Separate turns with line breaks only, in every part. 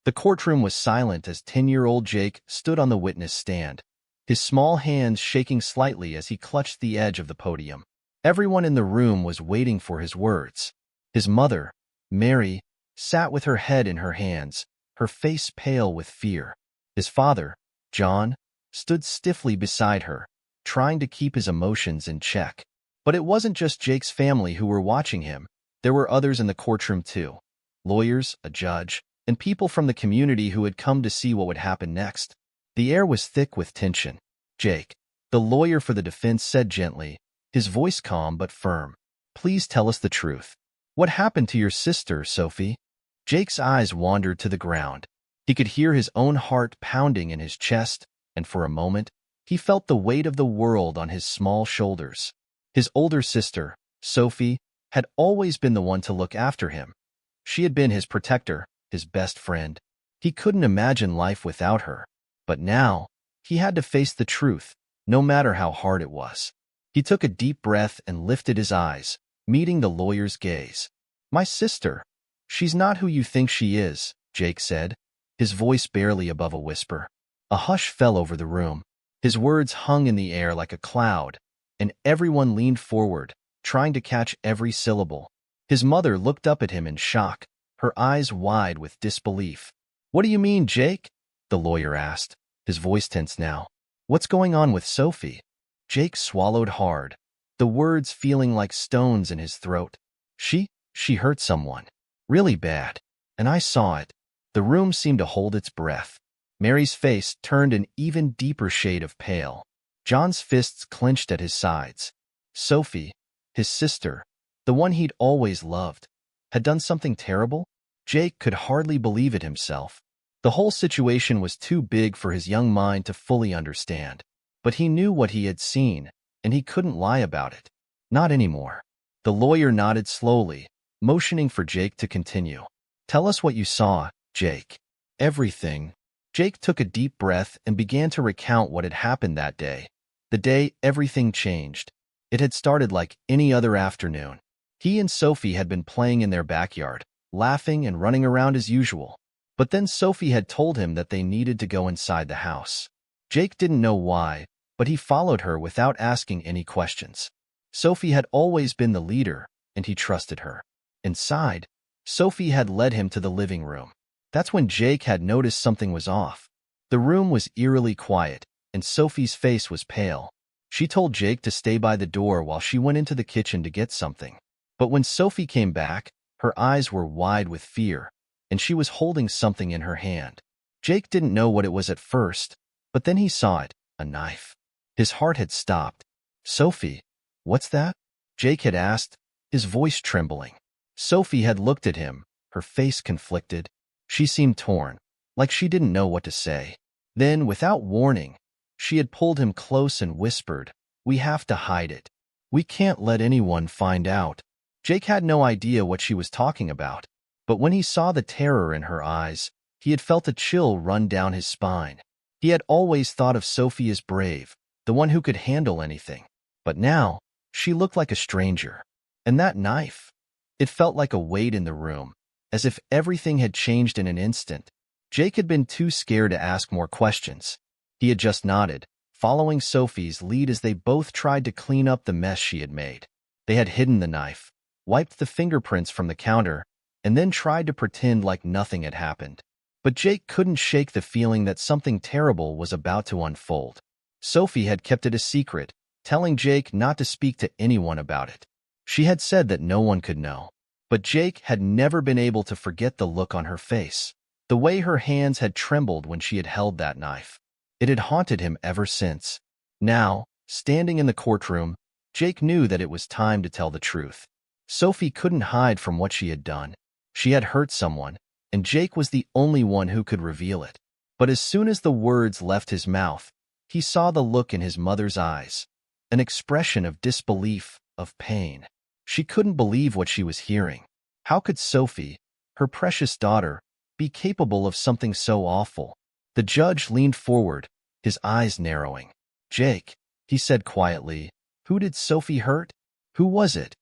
The courtroom was silent as 10-year-old Jake stood on the witness stand, his small hands shaking slightly as he clutched the edge of the podium. Everyone in the room was waiting for his words. His mother, Mary, sat with her head in her hands, her face pale with fear. His father, John, stood stiffly beside her, trying to keep his emotions in check. But it wasn't just Jake's family who were watching him. There were others in the courtroom too. Lawyers, a judge, and people from the community who had come to see what would happen next. The air was thick with tension. Jake, the lawyer for the defense, said gently, his voice calm but firm, "Please tell us the truth. What happened to your sister, Sophie?" Jake's eyes wandered to the ground. He could hear his own heart pounding in his chest, and for a moment, he felt the weight of the world on his small shoulders. His older sister, Sophie, had always been the one to look after him. She had been his protector, his best friend. He couldn't imagine life without her. But now, he had to face the truth, no matter how hard it was. He took a deep breath and lifted his eyes, meeting the lawyer's gaze. "My sister. She's not who you think she is," Jake said, his voice barely above a whisper. A hush fell over the room. His words hung in the air like a cloud, and everyone leaned forward, trying to catch every syllable. His mother looked up at him in shock, her eyes wide with disbelief. "What do you mean, Jake?" the lawyer asked, his voice tense now. "What's going on with Sophie?" Jake swallowed hard, the words feeling like stones in his throat. She hurt someone. Really bad. And I saw it." The room seemed to hold its breath. Mary's face turned an even deeper shade of pale. John's fists clenched at his sides. Sophie, his sister, the one he'd always loved, had done something terrible? Jake could hardly believe it himself. The whole situation was too big for his young mind to fully understand. But he knew what he had seen, and he couldn't lie about it. Not anymore. The lawyer nodded slowly, motioning for Jake to continue. "Tell us what you saw, Jake." "Everything." Jake took a deep breath and began to recount what had happened that day. The day everything changed. It had started like any other afternoon. He and Sophie had been playing in their backyard, laughing and running around as usual. But then Sophie had told him that they needed to go inside the house. Jake didn't know why, but he followed her without asking any questions. Sophie had always been the leader, and he trusted her. Inside, Sophie had led him to the living room. That's when Jake had noticed something was off. The room was eerily quiet, and Sophie's face was pale. She told Jake to stay by the door while she went into the kitchen to get something. But when Sophie came back, her eyes were wide with fear, and she was holding something in her hand. Jake didn't know what it was at first, but then he saw it, a knife. His heart had stopped. "Sophie, what's that?" Jake had asked, his voice trembling. Sophie had looked at him, her face conflicted. She seemed torn, like she didn't know what to say. Then, without warning, she had pulled him close and whispered, "We have to hide it. We can't let anyone find out." Jake had no idea what she was talking about, but when he saw the terror in her eyes, he had felt a chill run down his spine. He had always thought of Sophie as brave, the one who could handle anything. But now, she looked like a stranger. And that knife, it felt like a weight in the room, as if everything had changed in an instant. Jake had been too scared to ask more questions. He had just nodded, following Sophie's lead as they both tried to clean up the mess she had made. They had hidden the knife, wiped the fingerprints from the counter, and then tried to pretend like nothing had happened. But Jake couldn't shake the feeling that something terrible was about to unfold. Sophie had kept it a secret, telling Jake not to speak to anyone about it. She had said that no one could know. But Jake had never been able to forget the look on her face, the way her hands had trembled when she had held that knife. It had haunted him ever since. Now, standing in the courtroom, Jake knew that it was time to tell the truth. Sophie couldn't hide from what she had done. She had hurt someone, and Jake was the only one who could reveal it. But as soon as the words left his mouth, he saw the look in his mother's eyes, an expression of disbelief, of pain. She couldn't believe what she was hearing. How could Sophie, her precious daughter, be capable of something so awful? The judge leaned forward, his eyes narrowing. "Jake," he said quietly, "who did Sophie hurt? Who was it?"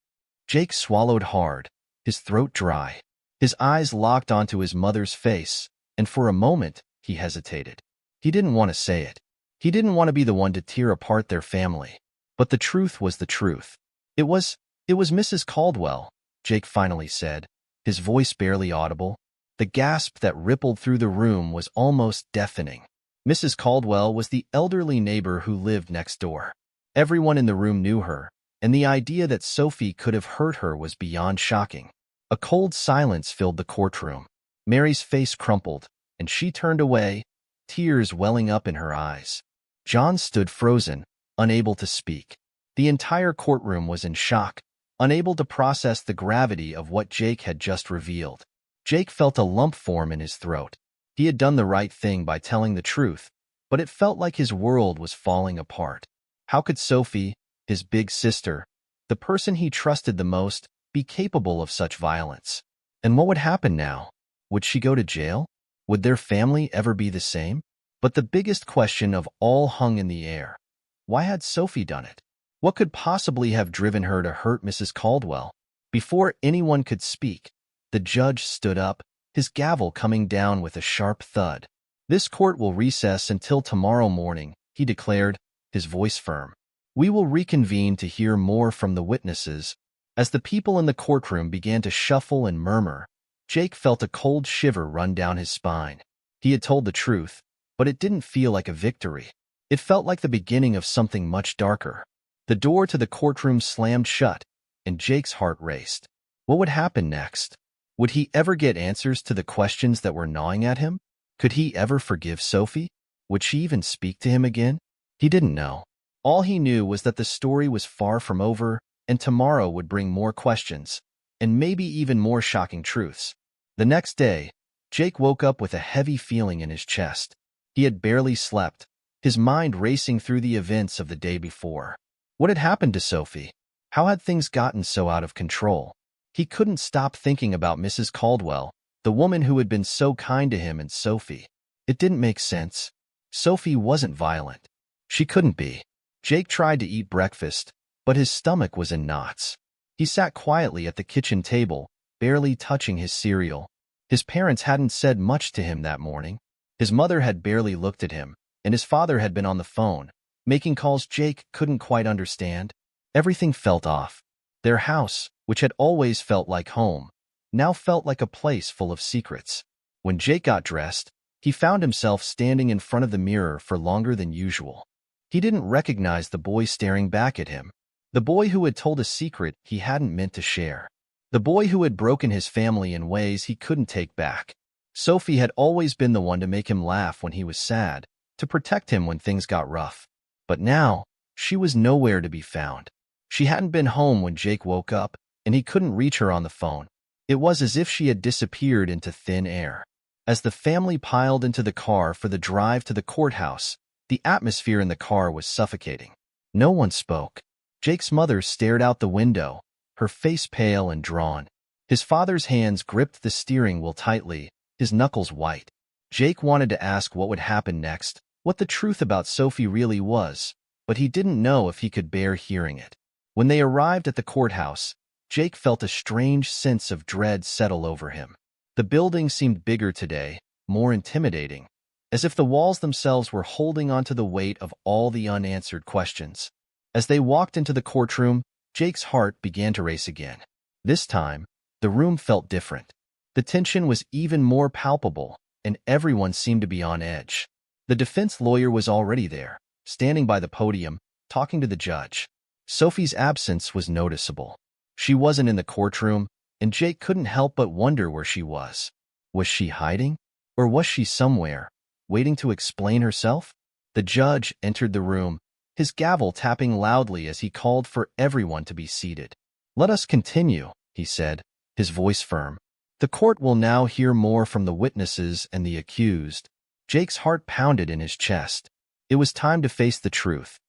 Jake swallowed hard, his throat dry. His eyes locked onto his mother's face, and for a moment, he hesitated. He didn't want to say it. He didn't want to be the one to tear apart their family. But the truth was the truth. It was Mrs. Caldwell, Jake finally said, his voice barely audible. The gasp that rippled through the room was almost deafening. Mrs. Caldwell was the elderly neighbor who lived next door. Everyone in the room knew her, and the idea that Sophie could have hurt her was beyond shocking. A cold silence filled the courtroom. Mary's face crumpled, and she turned away, tears welling up in her eyes. John stood frozen, unable to speak. The entire courtroom was in shock, unable to process the gravity of what Jake had just revealed. Jake felt a lump form in his throat. He had done the right thing by telling the truth, but it felt like his world was falling apart. How could Sophie, his big sister, the person he trusted the most, be capable of such violence? And what would happen now? Would she go to jail? Would their family ever be the same? But the biggest question of all hung in the air. Why had Sophie done it? What could possibly have driven her to hurt Mrs. Caldwell? Before anyone could speak, the judge stood up, his gavel coming down with a sharp thud. "This court will recess until tomorrow morning," he declared, his voice firm. "We will reconvene to hear more from the witnesses." As the people in the courtroom began to shuffle and murmur, Jake felt a cold shiver run down his spine. He had told the truth, but it didn't feel like a victory. It felt like the beginning of something much darker. The door to the courtroom slammed shut, and Jake's heart raced. What would happen next? Would he ever get answers to the questions that were gnawing at him? Could he ever forgive Sophie? Would she even speak to him again? He didn't know. All he knew was that the story was far from over, and tomorrow would bring more questions, and maybe even more shocking truths. The next day, Jake woke up with a heavy feeling in his chest. He had barely slept, his mind racing through the events of the day before. What had happened to Sophie? How had things gotten so out of control? He couldn't stop thinking about Mrs. Caldwell, the woman who had been so kind to him, and Sophie. It didn't make sense. Sophie wasn't violent. She couldn't be. Jake tried to eat breakfast, but his stomach was in knots. He sat quietly at the kitchen table, barely touching his cereal. His parents hadn't said much to him that morning. His mother had barely looked at him, and his father had been on the phone, making calls Jake couldn't quite understand. Everything felt off. Their house, which had always felt like home, now felt like a place full of secrets. When Jake got dressed, he found himself standing in front of the mirror for longer than usual. He didn't recognize the boy staring back at him, the boy who had told a secret he hadn't meant to share, the boy who had broken his family in ways he couldn't take back. Sophie had always been the one to make him laugh when he was sad, to protect him when things got rough. But now, she was nowhere to be found. She hadn't been home when Jake woke up, and he couldn't reach her on the phone. It was as if she had disappeared into thin air. As the family piled into the car for the drive to the courthouse, the atmosphere in the car was suffocating. No one spoke. Jake's mother stared out the window, her face pale and drawn. His father's hands gripped the steering wheel tightly, his knuckles white. Jake wanted to ask what would happen next, what the truth about Sophie really was, but he didn't know if he could bear hearing it. When they arrived at the courthouse, Jake felt a strange sense of dread settle over him. The building seemed bigger today, more intimidating, as if the walls themselves were holding onto the weight of all the unanswered questions. As they walked into the courtroom, Jake's heart began to race again. This time, the room felt different. The tension was even more palpable, and everyone seemed to be on edge. The defense lawyer was already there, standing by the podium, talking to the judge. Sophie's absence was noticeable. She wasn't in the courtroom, and Jake couldn't help but wonder where she was. Was she hiding? Or was she somewhere, waiting to explain herself? The judge entered the room, his gavel tapping loudly as he called for everyone to be seated. "Let us continue," he said, his voice firm. "The court will now hear more from the witnesses and the accused." Jake's heart pounded in his chest. It was time to face the truth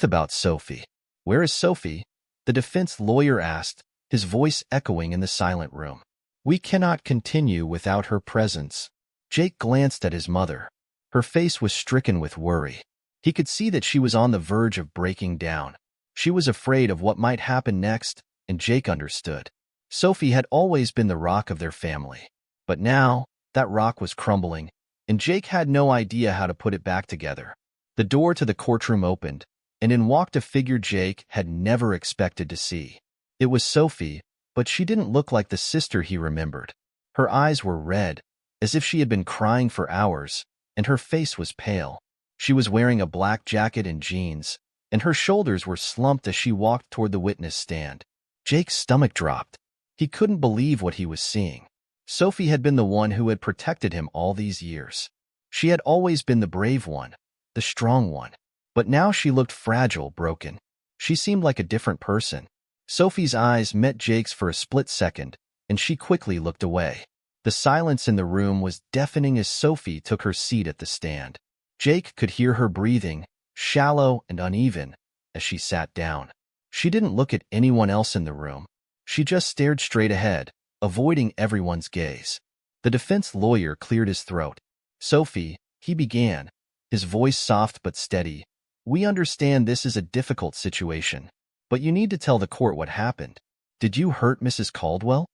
about Sophie. "Where is Sophie?" the defense lawyer asked, his voice echoing in the silent room. "We cannot continue without her presence." Jake glanced at his mother. Her face was stricken with worry. He could see that she was on the verge of breaking down. She was afraid of what might happen next, and Jake understood. Sophie had always been the rock of their family. But now, That rock was crumbling, and Jake had no idea how to put it back together. The door to the courtroom opened, and in walked a figure Jake had never expected to see. It was Sophie, but she didn't look like the sister he remembered. Her eyes were red, as if she had been crying for hours, and her face was pale. She was wearing a black jacket and jeans, and her shoulders were slumped as she walked toward the witness stand. Jake's stomach dropped. He couldn't believe what he was seeing. Sophie had been the one who had protected him all these years. She had always been the brave one, the strong one. But now she looked fragile, broken. She seemed like a different person. Sophie's eyes met Jake's for a split second, and she quickly looked away. The silence in the room was deafening as Sophie took her seat at the stand. Jake could hear her breathing, shallow and uneven, as she sat down. She didn't look at anyone else in the room. She just stared straight ahead, avoiding everyone's gaze. The defense lawyer cleared his throat. "Sophie," he began, his voice soft but steady, "we understand this is a difficult situation, but you need to tell the court what happened. Did you hurt Mrs. Caldwell?"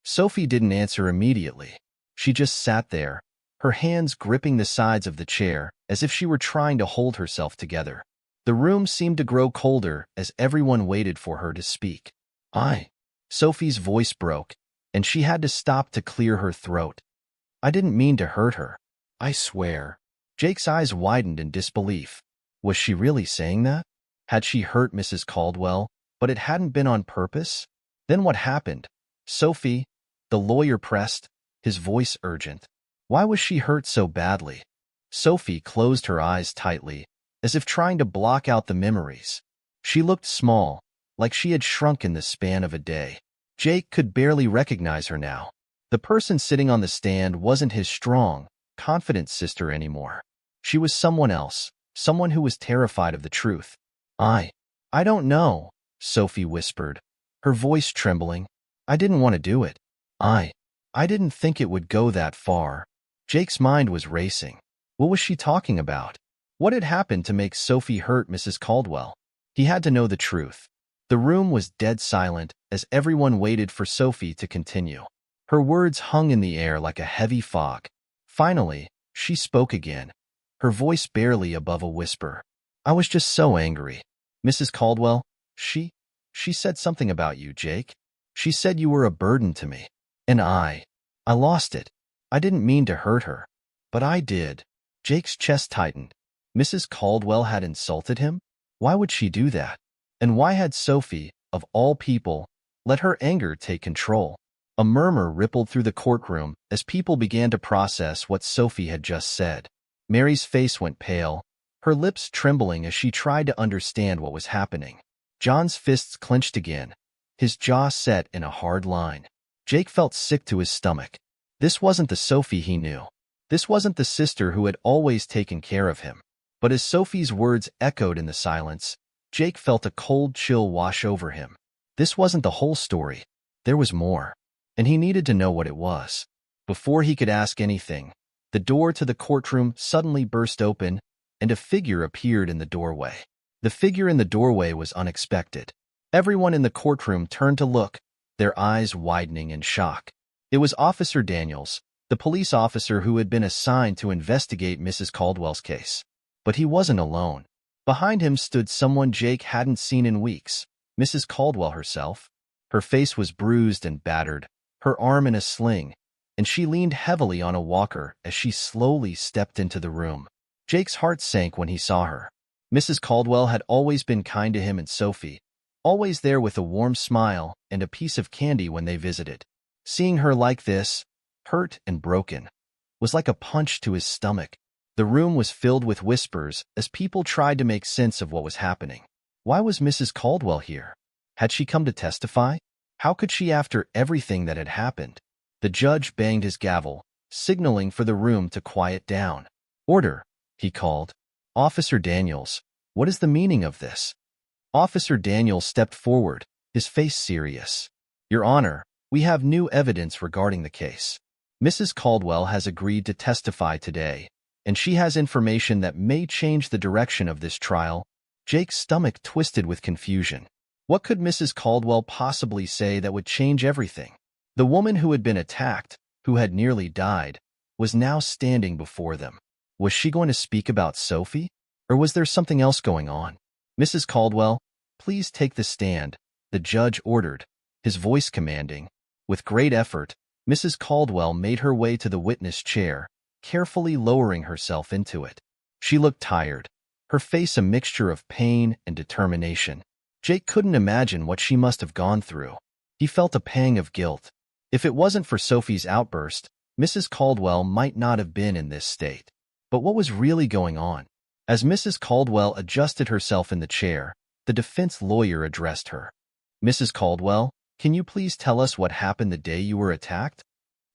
Sophie didn't answer immediately. She just sat there, her hands gripping the sides of the chair as if she were trying to hold herself together. The room seemed to grow colder as everyone waited for her to speak. Sophie's voice broke, and she had to stop to clear her throat. "I didn't mean to hurt her. I swear." Jake's eyes widened in disbelief. Was she really saying that? Had she hurt Mrs. Caldwell, but it hadn't been on purpose? Then what happened? "Sophie," the lawyer pressed, his voice urgent. Why was she hurt so badly? Sophie closed her eyes tightly, as if trying to block out the memories. She looked small, like she had shrunk in the span of a day. Jake could barely recognize her now. The person sitting on the stand wasn't his strong, confident sister anymore. She was someone else, someone who was terrified of the truth. I don't know," Sophie whispered, her voice trembling. "I didn't want to do it. I didn't think it would go that far." Jake's mind was racing. What was she talking about? What had happened to make Sophie hurt Mrs. Caldwell? He had to know the truth. The room was dead silent as everyone waited for Sophie to continue. Her words hung in the air like a heavy fog. Finally, she spoke again, her voice barely above a whisper. "I was just so angry. Mrs. Caldwell, she said something about you, Jake. She said you were a burden to me. And I lost it. I didn't mean to hurt her, but I did." Jake's chest tightened. Mrs. Caldwell had insulted him? Why would she do that? And why had Sophie, of all people, let her anger take control? A murmur rippled through the courtroom as people began to process what Sophie had just said. Mary's face went pale, her lips trembling as she tried to understand what was happening. John's fists clenched again, his jaw set in a hard line. Jake felt sick to his stomach. This wasn't the Sophie he knew. This wasn't the sister who had always taken care of him. But as Sophie's words echoed in the silence, Jake felt a cold chill wash over him. This wasn't the whole story. There was more, and he needed to know what it was. Before he could ask anything, the door to the courtroom suddenly burst open, and a figure appeared in the doorway. The figure in the doorway was unexpected. Everyone in the courtroom turned to look, their eyes widening in shock. It was Officer Daniels, the police officer who had been assigned to investigate Mrs. Caldwell's case. But he wasn't alone. Behind him stood someone Jake hadn't seen in weeks, Mrs. Caldwell herself. Her face was bruised and battered, her arm in a sling, and she leaned heavily on a walker as she slowly stepped into the room. Jake's heart sank when he saw her. Mrs. Caldwell had always been kind to him and Sophie, always there with a warm smile and a piece of candy when they visited. Seeing her like this, hurt and broken, was like a punch to his stomach. The room was filled with whispers as people tried to make sense of what was happening. Why was Mrs. Caldwell here? Had she come to testify? How could she after everything that had happened? The judge banged his gavel, signaling for the room to quiet down. "Order," he called. "Officer Daniels, what is the meaning of this?" Officer Daniels stepped forward, his face serious. "Your Honor, we have new evidence regarding the case. Mrs. Caldwell has agreed to testify today, and she has information that may change the direction of this trial." Jake's stomach twisted with confusion. What could Mrs. Caldwell possibly say that would change everything? The woman who had been attacked, who had nearly died, was now standing before them. Was she going to speak about Sophie? Or was there something else going on? Mrs. Caldwell, please take the stand, the judge ordered, his voice commanding. With great effort, Mrs. Caldwell made her way to the witness chair, carefully lowering herself into it. She looked tired, her face a mixture of pain and determination. Jake couldn't imagine what she must have gone through. He felt a pang of guilt. If it wasn't for Sophie's outburst, Mrs. Caldwell might not have been in this state. But what was really going on? As Mrs. Caldwell adjusted herself in the chair, the defense lawyer addressed her. Mrs. Caldwell, can you please tell us what happened the day you were attacked?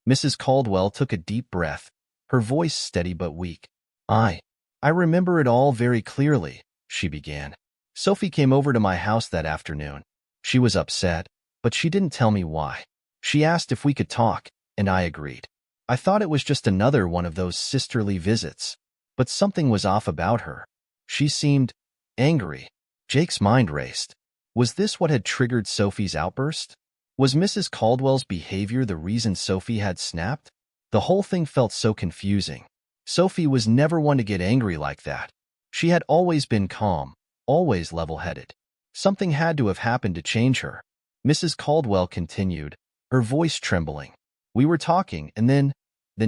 Mrs. Caldwell took a deep breath, her voice steady but weak. I remember it all very clearly, she began. Sophie came over to my house that afternoon. She was upset, but she didn't tell me why. She asked if we could talk, and I agreed. I thought it was just another one of those sisterly visits. But something was off about her. She seemed angry. Jake's mind raced. Was this what had triggered Sophie's outburst? Was Mrs. Caldwell's behavior the reason Sophie had snapped? The whole thing felt so confusing. Sophie was never one to get angry like that. She had always been calm, always level-headed. Something had to have happened to change her. Mrs. Caldwell continued, her voice trembling. We were talking, and then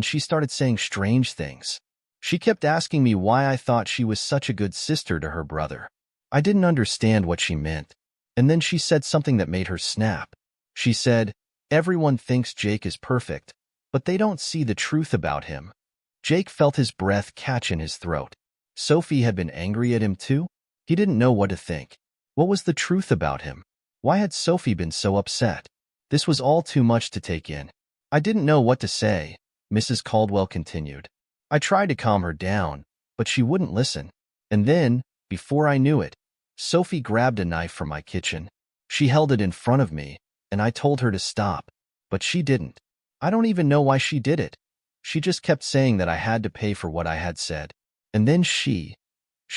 she started saying strange things. She kept asking me why I thought she was such a good sister to her brother. I didn't understand what she meant. And then she said something that made her snap. She said, everyone thinks Jake is perfect, but they don't see the truth about him. Jake felt his breath catch in his throat. Sophie had been angry at him too? He didn't know what to think. What was the truth about him? Why had Sophie been so upset? This was all too much to take in. I didn't know what to say, Mrs. Caldwell continued. I tried to calm her down, but she wouldn't listen. And then, before I knew it, Sophie grabbed a knife from my kitchen. She held it in front of me, and I told her to stop. But she didn't. I don't even know why she did it. She just kept saying that I had to pay for what I had said. And then she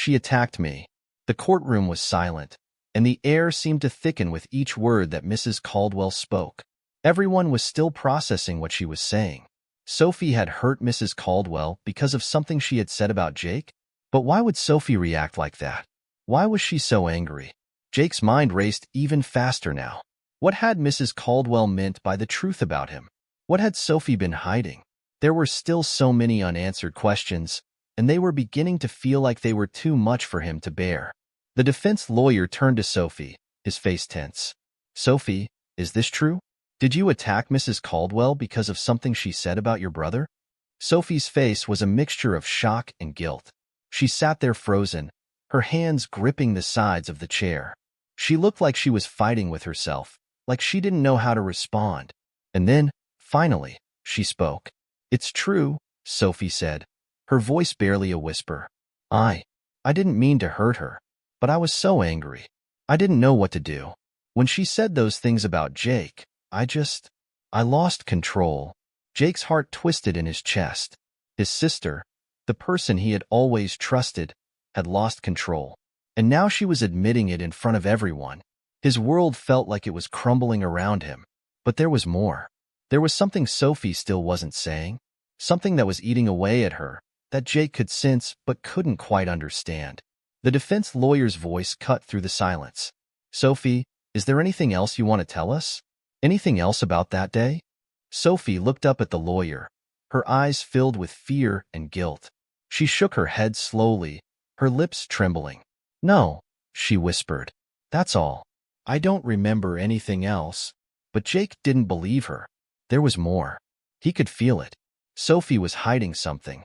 attacked me. The courtroom was silent, and the air seemed to thicken with each word that Mrs. Caldwell spoke. Everyone was still processing what she was saying. Sophie had hurt Mrs. Caldwell because of something she had said about Jake? But why would Sophie react like that? Why was she so angry? Jake's mind raced even faster now. What had Mrs. Caldwell meant by the truth about him? What had Sophie been hiding? There were still so many unanswered questions, and they were beginning to feel like they were too much for him to bear. The defense lawyer turned to Sophie, his face tense. Sophie, is this true? Did you attack Mrs. Caldwell because of something she said about your brother? Sophie's face was a mixture of shock and guilt. She sat there frozen, her hands gripping the sides of the chair. She looked like she was fighting with herself, like she didn't know how to respond. And then, finally, she spoke. It's true, Sophie said, her voice barely a whisper. I didn't mean to hurt her, but I was so angry. I didn't know what to do. When she said those things about Jake, I lost control. Jake's heart twisted in his chest. His sister, the person he had always trusted, had lost control. And now she was admitting it in front of everyone. His world felt like it was crumbling around him. But there was more. There was something Sophie still wasn't saying, something that was eating away at her, that Jake could sense but couldn't quite understand. The defense lawyer's voice cut through the silence. Sophie, is there anything else you want to tell us? Anything else about that day? Sophie looked up at the lawyer, her eyes filled with fear and guilt. She shook her head slowly, her lips trembling. No, she whispered. That's all. I don't remember anything else. But Jake didn't believe her. There was more. He could feel it. Sophie was hiding something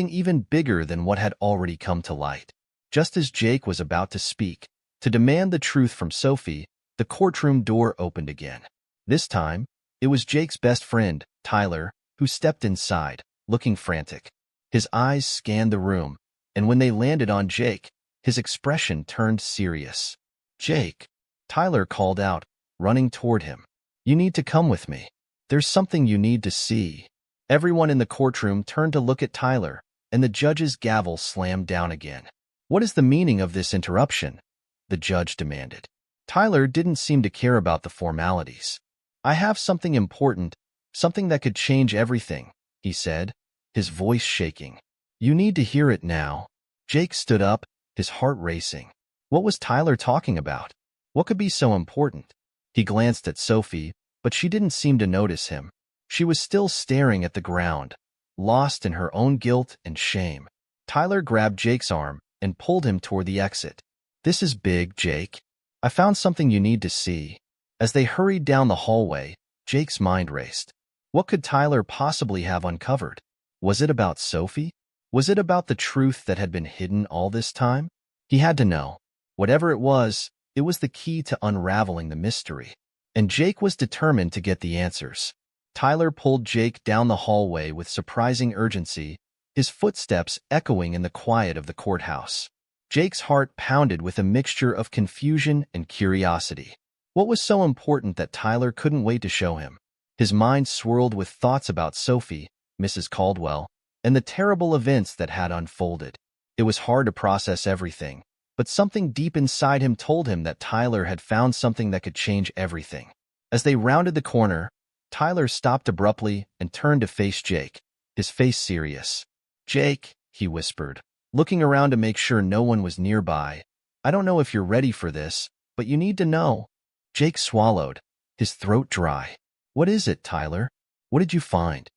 even bigger than what had already come to light. Just as Jake was about to speak, to demand the truth from Sophie, the courtroom door opened again. This time, it was Jake's best friend, Tyler, who stepped inside, looking frantic. His eyes scanned the room, and when they landed on Jake, his expression turned serious. Jake, Tyler called out, running toward him. You need to come with me. There's something you need to see. Everyone in the courtroom turned to look at Tyler, and the judge's gavel slammed down again. What is the meaning of this interruption? The judge demanded. Tyler didn't seem to care about the formalities. I have something important, something that could change everything, he said, his voice shaking. You need to hear it now. Jake stood up, his heart racing. What was Tyler talking about? What could be so important? He glanced at Sophie, but she didn't seem to notice him. She was still staring at the ground, lost in her own guilt and shame. Tyler grabbed Jake's arm and pulled him toward the exit. This is big, Jake. I found something you need to see. As they hurried down the hallway, Jake's mind raced. What could Tyler possibly have uncovered? Was it about Sophie? Was it about the truth that had been hidden all this time? He had to know. Whatever it was the key to unraveling the mystery. And Jake was determined to get the answers. Tyler pulled Jake down the hallway with surprising urgency, his footsteps echoing in the quiet of the courthouse. Jake's heart pounded with a mixture of confusion and curiosity. What was so important that Tyler couldn't wait to show him? His mind swirled with thoughts about Sophie, Mrs. Caldwell, and the terrible events that had unfolded. It was hard to process everything, but something deep inside him told him that Tyler had found something that could change everything. As they rounded the corner, Tyler stopped abruptly and turned to face Jake, his face serious. Jake, he whispered, looking around to make sure no one was nearby. I don't know if you're ready for this, but you need to know. Jake swallowed, his throat dry. What is it, Tyler? What did you find?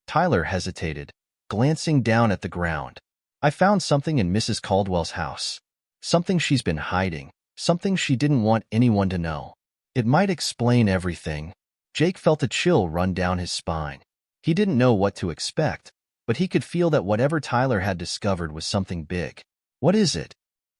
Tyler hesitated, glancing down at the ground. I found something in Mrs. Caldwell's house. Something she's been hiding, something she didn't want anyone to know. It might explain everything. Jake felt a chill run down his spine. He didn't know what to expect, but he could feel that whatever Tyler had discovered was something big. What is it?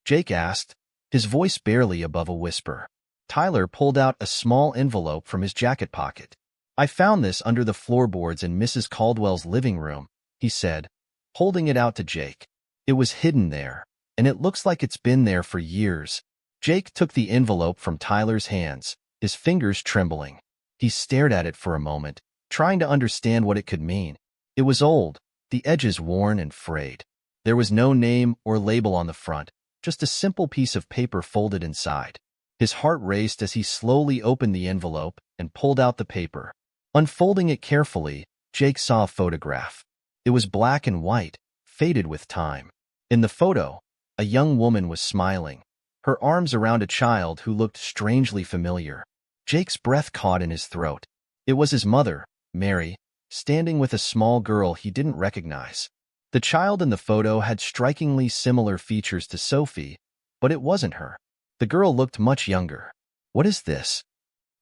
Jake asked, his voice barely above a whisper. Tyler pulled out a small envelope from his jacket pocket. I found this under the floorboards in Mrs. Caldwell's living room, he said, holding it out to Jake. It was hidden there, and it looks like it's been there for years. Jake took the envelope from Tyler's hands, his fingers trembling. He stared at it for a moment, trying to understand what it could mean. It was old, the edges worn and frayed. There was no name or label on the front, just a simple piece of paper folded inside. His heart raced as he slowly opened the envelope and pulled out the paper. Unfolding it carefully, Jake saw a photograph. It was black and white, faded with time. In the photo, a young woman was smiling, her arms around a child who looked strangely familiar. Jake's breath caught in his throat. It was his mother, Mary, standing with a small girl he didn't recognize. The child in the photo had strikingly similar features to Sophie, but it wasn't her. The girl looked much younger. What is this?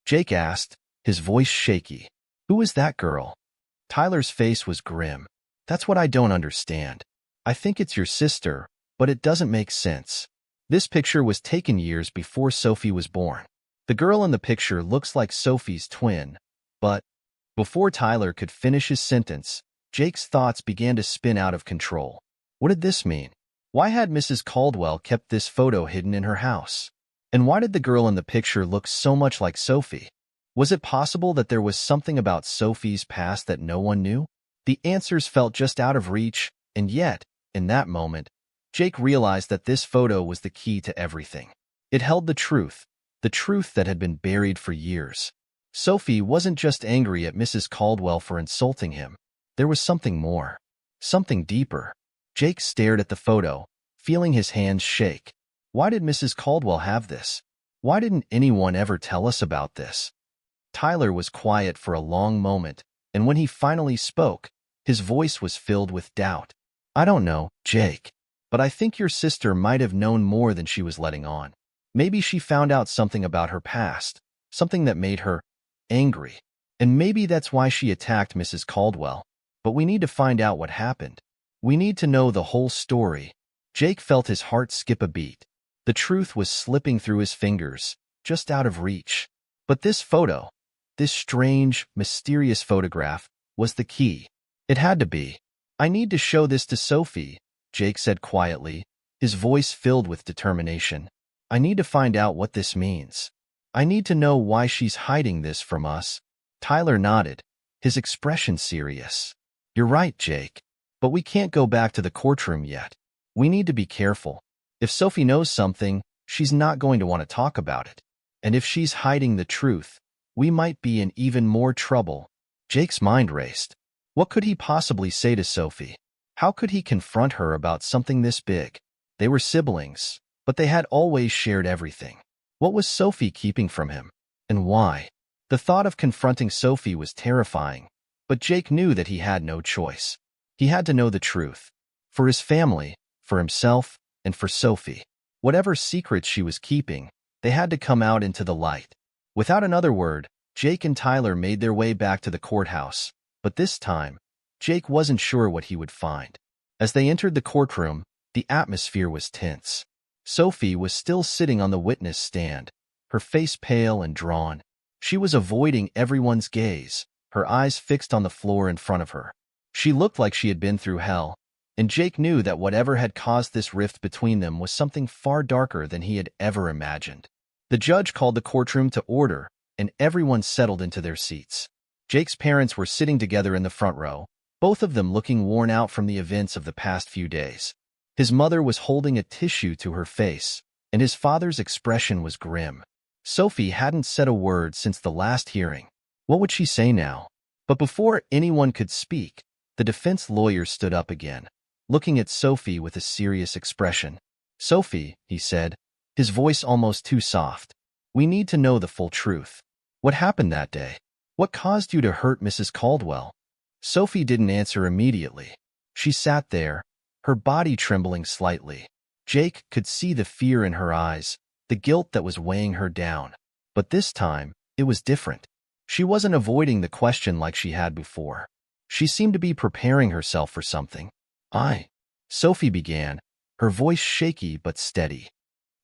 Jake asked, his voice shaky. Who is that girl? Tyler's face was grim. That's what I don't understand. I think it's your sister, but it doesn't make sense. This picture was taken years before Sophie was born. The girl in the picture looks like Sophie's twin, but before Tyler could finish his sentence, Jake's thoughts began to spin out of control. What did this mean? Why had Mrs. Caldwell kept this photo hidden in her house? And why did the girl in the picture look so much like Sophie? Was it possible that there was something about Sophie's past that no one knew? The answers felt just out of reach, and yet, in that moment, Jake realized that this photo was the key to everything. It held the truth that had been buried for years. Sophie wasn't just angry at Mrs. Caldwell for insulting him. There was something more, something deeper. Jake stared at the photo, feeling his hands shake. Why did Mrs. Caldwell have this? Why didn't anyone ever tell us about this? Tyler was quiet for a long moment, and when he finally spoke, his voice was filled with doubt. I don't know, Jake, but I think your sister might have known more than she was letting on. Maybe she found out something about her past, something that made her angry, and maybe that's why she attacked Mrs. Caldwell. But we need to find out what happened. We need to know the whole story. Jake felt his heart skip a beat. The truth was slipping through his fingers, just out of reach. But this photo, this strange, mysterious photograph, was the key. It had to be. I need to show this to Sophie, Jake said quietly, his voice filled with determination. I need to find out what this means. I need to know why she's hiding this from us. Tyler nodded, his expression serious. You're right, Jake. But we can't go back to the courtroom yet. We need to be careful. If Sophie knows something, she's not going to want to talk about it. And if she's hiding the truth, we might be in even more trouble. Jake's mind raced. What could he possibly say to Sophie? How could he confront her about something this big? They were siblings, but they had always shared everything. What was Sophie keeping from him? And why? The thought of confronting Sophie was terrifying, but Jake knew that he had no choice. He had to know the truth. For his family, for himself, and for Sophie. Whatever secrets she was keeping, they had to come out into the light. Without another word, Jake and Tyler made their way back to the courthouse, but this time, Jake wasn't sure what he would find. As they entered the courtroom, the atmosphere was tense. Sophie was still sitting on the witness stand, her face pale and drawn. She was avoiding everyone's gaze, her eyes fixed on the floor in front of her. She looked like she had been through hell, and Jake knew that whatever had caused this rift between them was something far darker than he had ever imagined. The judge called the courtroom to order, and everyone settled into their seats. Jake's parents were sitting together in the front row, both of them looking worn out from the events of the past few days. His mother was holding a tissue to her face, and his father's expression was grim. Sophie hadn't said a word since the last hearing. What would she say now? But before anyone could speak, the defense lawyer stood up again, looking at Sophie with a serious expression. "Sophie," he said, his voice almost too soft, "we need to know the full truth. What happened that day? What caused you to hurt Mrs. Caldwell?" Sophie didn't answer immediately. She sat there, her body trembling slightly. Jake could see the fear in her eyes, the guilt that was weighing her down. But this time, it was different. She wasn't avoiding the question like she had before. She seemed to be preparing herself for something. Sophie began, her voice shaky but steady.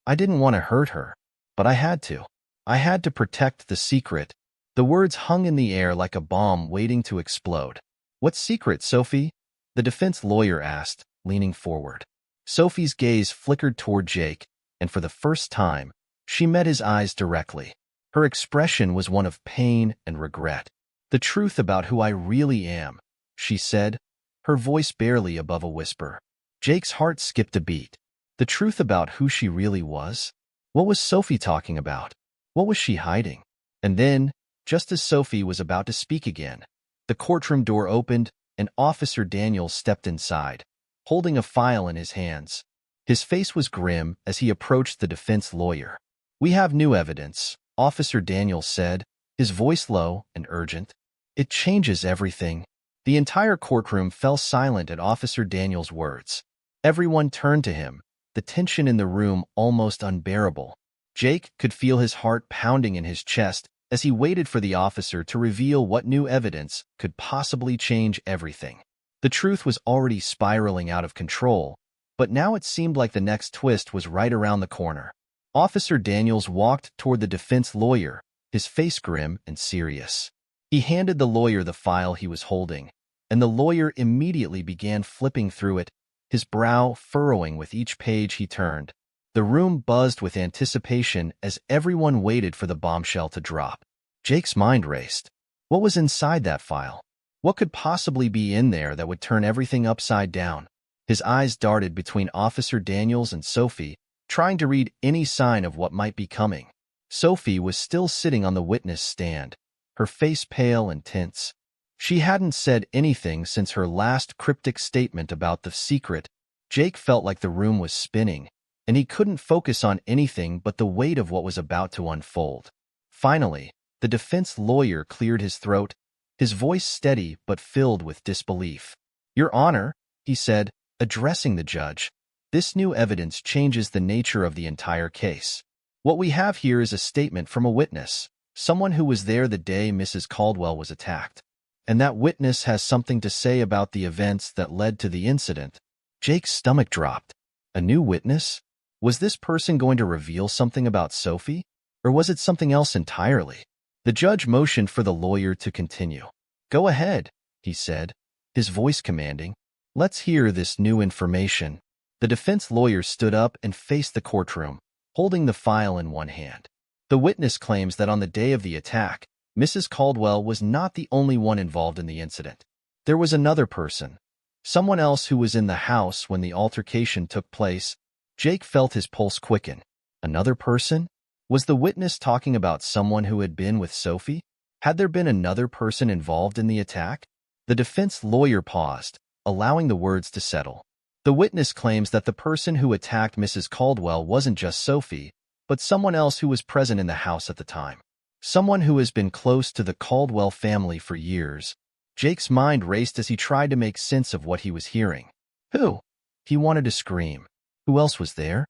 "I didn't want to hurt her, but I had to. I had to protect the secret." The words hung in the air like a bomb waiting to explode. "What secret, Sophie?" the defense lawyer asked, leaning forward. Sophie's gaze flickered toward Jake, and for the first time, she met his eyes directly. Her expression was one of pain and regret. "The truth about who I really am," she said, her voice barely above a whisper. Jake's heart skipped a beat. The truth about who she really was? What was Sophie talking about? What was she hiding? And then, just as Sophie was about to speak again, the courtroom door opened and Officer Daniels stepped inside, holding a file in his hands. His face was grim as he approached the defense lawyer. "We have new evidence," Officer Daniels said, his voice low and urgent. "It changes everything." The entire courtroom fell silent at Officer Daniels' words. Everyone turned to him, the tension in the room almost unbearable. Jake could feel his heart pounding in his chest as he waited for the officer to reveal what new evidence could possibly change everything. The truth was already spiraling out of control, but now it seemed like the next twist was right around the corner. Officer Daniels walked toward the defense lawyer, his face grim and serious. He handed the lawyer the file he was holding, and the lawyer immediately began flipping through it, his brow furrowing with each page he turned. The room buzzed with anticipation as everyone waited for the bombshell to drop. Jake's mind raced. What was inside that file? What could possibly be in there that would turn everything upside down? His eyes darted between Officer Daniels and Sophie, trying to read any sign of what might be coming. Sophie was still sitting on the witness stand, her face pale and tense. She hadn't said anything since her last cryptic statement about the secret. Jake felt like the room was spinning, and he couldn't focus on anything but the weight of what was about to unfold. Finally, the defense lawyer cleared his throat, his voice steady but filled with disbelief. "Your Honor," he said, addressing the judge, "this new evidence changes the nature of the entire case. What we have here is a statement from a witness, someone who was there the day Mrs. Caldwell was attacked. And that witness has something to say about the events that led to the incident." Jake's stomach dropped. A new witness? Was this person going to reveal something about Sophie? Or was it something else entirely? The judge motioned for the lawyer to continue. "Go ahead," he said, his voice commanding. "Let's hear this new information." The defense lawyer stood up and faced the courtroom, holding the file in one hand. "The witness claims that on the day of the attack, Mrs. Caldwell was not the only one involved in the incident. There was another person, someone else who was in the house when the altercation took place." Jake felt his pulse quicken. Another person? Was the witness talking about someone who had been with Sophie? Had there been another person involved in the attack? The defense lawyer paused, allowing the words to settle. The witness claims that the person who attacked Mrs. Caldwell wasn't just Sophie, but someone else who was present in the house at the time. Someone who has been close to the Caldwell family for years. Jake's mind raced as he tried to make sense of what he was hearing. Who? He wanted to scream. Who else was there?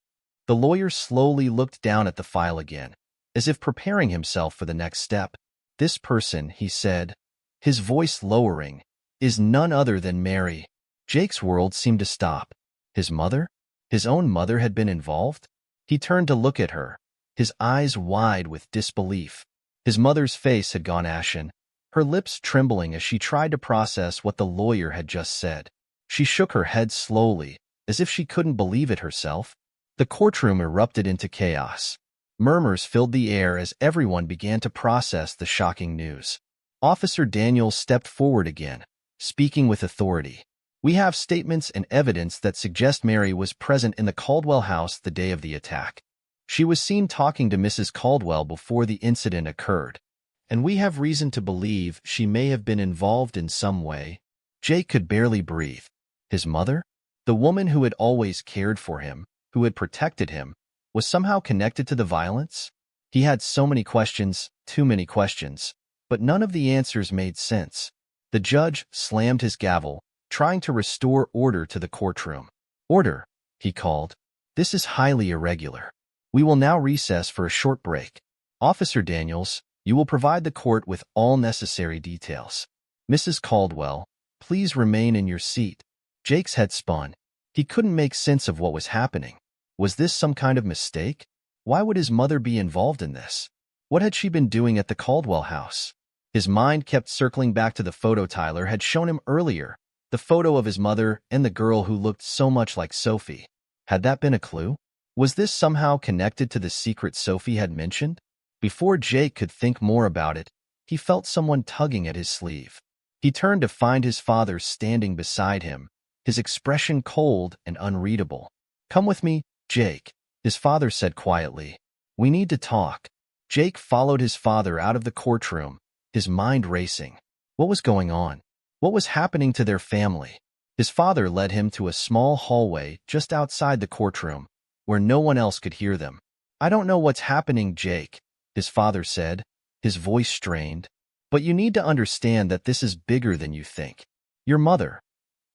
The lawyer slowly looked down at the file again, as if preparing himself for the next step. This person, he said, his voice lowering, is none other than Mary. Jake's world seemed to stop. His mother? His own mother had been involved? He turned to look at her, his eyes wide with disbelief. His mother's face had gone ashen, her lips trembling as she tried to process what the lawyer had just said. She shook her head slowly, as if she couldn't believe it herself. The courtroom erupted into chaos. Murmurs filled the air as everyone began to process the shocking news. Officer Daniels stepped forward again, speaking with authority. We have statements and evidence that suggest Mary was present in the Caldwell house the day of the attack. She was seen talking to Mrs. Caldwell before the incident occurred, and we have reason to believe she may have been involved in some way. Jake could barely breathe. His mother? The woman who had always cared for him, who had protected him, was somehow connected to the violence? He had so many questions, too many questions, but none of the answers made sense. The judge slammed his gavel, trying to restore order to the courtroom. Order, he called. This is highly irregular. We will now recess for a short break. Officer Daniels, you will provide the court with all necessary details. Mrs. Caldwell, please remain in your seat. Jake's head spun. He couldn't make sense of what was happening. Was this some kind of mistake? Why would his mother be involved in this? What had she been doing at the Caldwell house? His mind kept circling back to the photo Tyler had shown him earlier, the photo of his mother and the girl who looked so much like Sophie. Had that been a clue? Was this somehow connected to the secret Sophie had mentioned? Before Jake could think more about it, he felt someone tugging at his sleeve. He turned to find his father standing beside him, his expression cold and unreadable. Come with me, Jake, his father said quietly. We need to talk. Jake followed his father out of the courtroom, his mind racing. What was going on? What was happening to their family? His father led him to a small hallway just outside the courtroom, where no one else could hear them. I don't know what's happening, Jake, his father said, his voice strained. But you need to understand that this is bigger than you think. Your mother.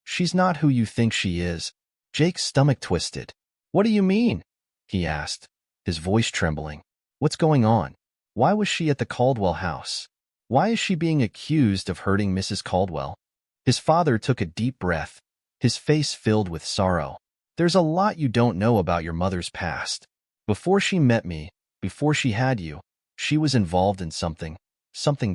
She's not who you think she is. Jake's stomach twisted. What do you mean? He asked, his voice trembling. What's going on? Why was she at the Caldwell house? Why is she being accused of hurting Mrs. Caldwell? His father took a deep breath, his face filled with sorrow. There's a lot you don't know about your mother's past. Before she met me, before she had you, she was involved in something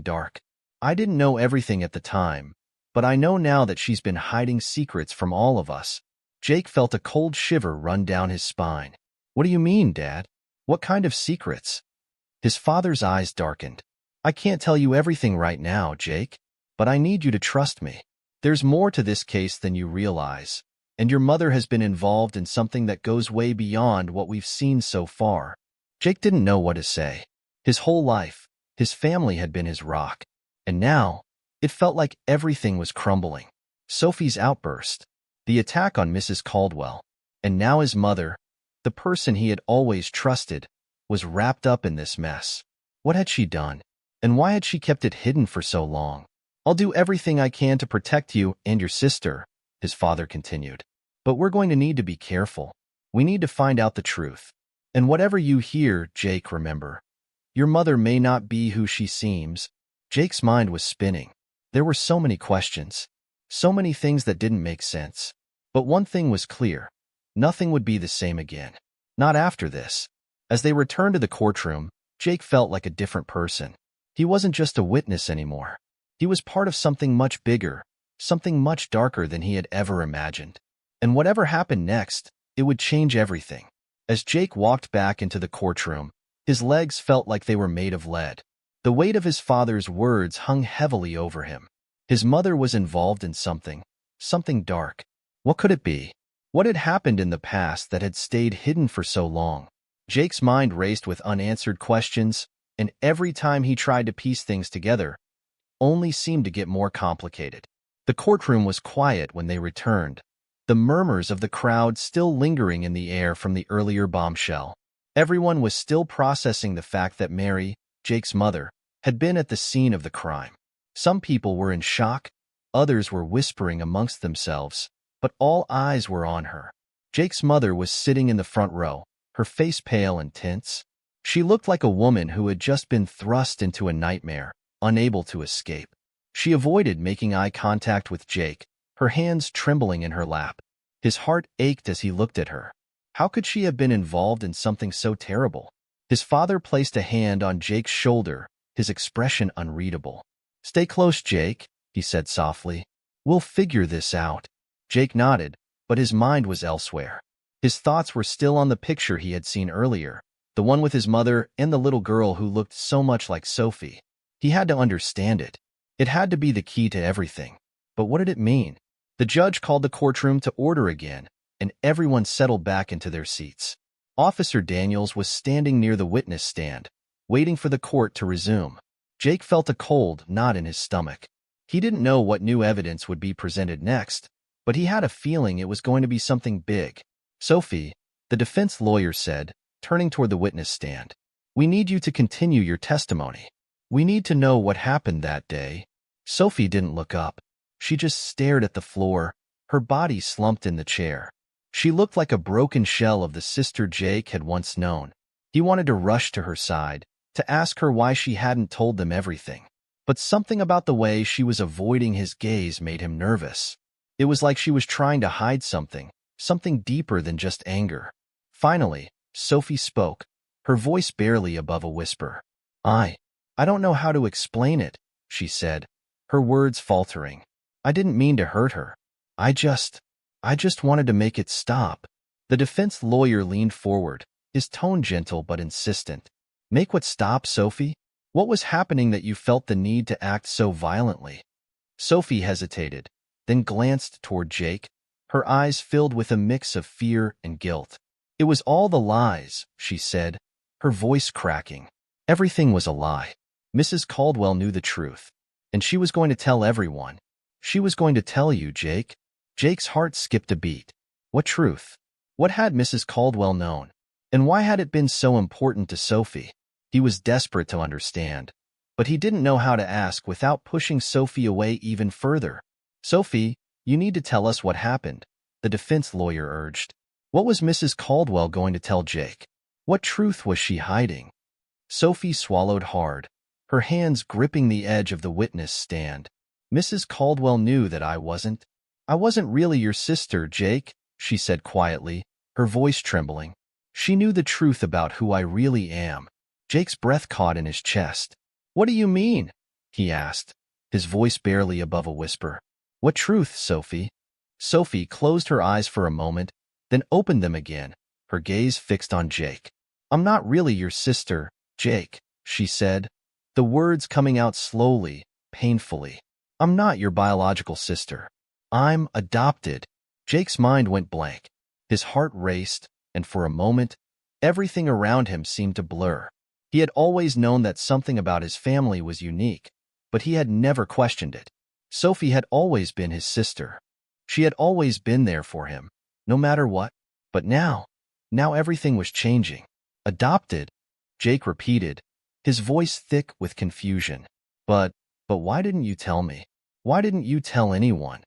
dark. I didn't know everything at the time, but I know now that she's been hiding secrets from all of us. Jake felt a cold shiver run down his spine. What do you mean, Dad? What kind of secrets? His father's eyes darkened. I can't tell you everything right now, Jake, but I need you to trust me. There's more to this case than you realize, and your mother has been involved in something that goes way beyond what we've seen so far. Jake didn't know what to say. His whole life, his family had been his rock, and now it felt like everything was crumbling. Sophie's outburst, the attack on Mrs. Caldwell, and now his mother, the person he had always trusted, was wrapped up in this mess. What had she done? And why had she kept it hidden for so long? I'll do everything I can to protect you and your sister, his father continued. But we're going to need to be careful. We need to find out the truth. And whatever you hear, Jake, remember, your mother may not be who she seems. Jake's mind was spinning. There were so many questions, so many things that didn't make sense. But one thing was clear. Nothing would be the same again. Not after this. As they returned to the courtroom, Jake felt like a different person. He wasn't just a witness anymore. He was part of something much bigger, something much darker than he had ever imagined. And whatever happened next, it would change everything. As Jake walked back into the courtroom, his legs felt like they were made of lead. The weight of his father's words hung heavily over him. His mother was involved in something dark. What could it be? What had happened in the past that had stayed hidden for so long? Jake's mind raced with unanswered questions, and every time he tried to piece things together, only seemed to get more complicated. The courtroom was quiet when they returned, the murmurs of the crowd still lingering in the air from the earlier bombshell. Everyone was still processing the fact that Mary, Jake's mother, had been at the scene of the crime. Some people were in shock, others were whispering amongst themselves, but all eyes were on her. Jake's mother was sitting in the front row, her face pale and tense. She looked like a woman who had just been thrust into a nightmare, unable to escape. She avoided making eye contact with Jake, her hands trembling in her lap. His heart ached as he looked at her. How could she have been involved in something so terrible? His father placed a hand on Jake's shoulder, his expression unreadable. "Stay close, Jake," he said softly. "We'll figure this out." Jake nodded, but his mind was elsewhere. His thoughts were still on the picture he had seen earlier, the one with his mother and the little girl who looked so much like Sophie. He had to understand it. It had to be the key to everything. But what did it mean? The judge called the courtroom to order again, and everyone settled back into their seats. Officer Daniels was standing near the witness stand, waiting for the court to resume. Jake felt a cold knot in his stomach. He didn't know what new evidence would be presented next, but he had a feeling it was going to be something big. "Sophie," the defense lawyer said, turning toward the witness stand, "we need you to continue your testimony. We need to know what happened that day." Sophie didn't look up. She just stared at the floor, her body slumped in the chair. She looked like a broken shell of the sister Jake had once known. He wanted to rush to her side, to ask her why she hadn't told them everything. But something about the way she was avoiding his gaze made him nervous. It was like she was trying to hide something deeper than just anger. Finally, Sophie spoke, her voice barely above a whisper. I don't know how to explain it," she said, her words faltering. "I didn't mean to hurt her. I just wanted to make it stop." The defense lawyer leaned forward, his tone gentle but insistent. "Make what stop, Sophie? What was happening that you felt the need to act so violently?" Sophie hesitated, then glanced toward Jake, her eyes filled with a mix of fear and guilt. "It was all the lies," she said, her voice cracking. Everything was a lie. Mrs. Caldwell knew the truth, and she was going to tell everyone. She was going to tell you, Jake. Jake's heart skipped a beat. What truth? What had Mrs. Caldwell known? And why had it been so important to Sophie? He was desperate to understand, but he didn't know how to ask without pushing Sophie away even further. "Sophie, you need to tell us what happened," the defense lawyer urged. What was Mrs. Caldwell going to tell Jake? What truth was she hiding? Sophie swallowed hard, her hands gripping the edge of the witness stand. "Mrs. Caldwell knew that I wasn't really your sister, Jake," she said quietly, her voice trembling. "She knew the truth about who I really am." Jake's breath caught in his chest. "What do you mean?" he asked, his voice barely above a whisper. "What truth, Sophie?" Sophie closed her eyes for a moment, then opened them again, her gaze fixed on Jake. "I'm not really your sister, Jake," she said, the words coming out slowly, painfully. "I'm not your biological sister. I'm adopted." Jake's mind went blank. His heart raced, and for a moment, everything around him seemed to blur. He had always known that something about his family was unique, but he had never questioned it. Sophie had always been his sister. She had always been there for him, no matter what. But now everything was changing. "Adopted," Jake repeated, his voice thick with confusion. But why didn't you tell me? Why didn't you tell anyone?"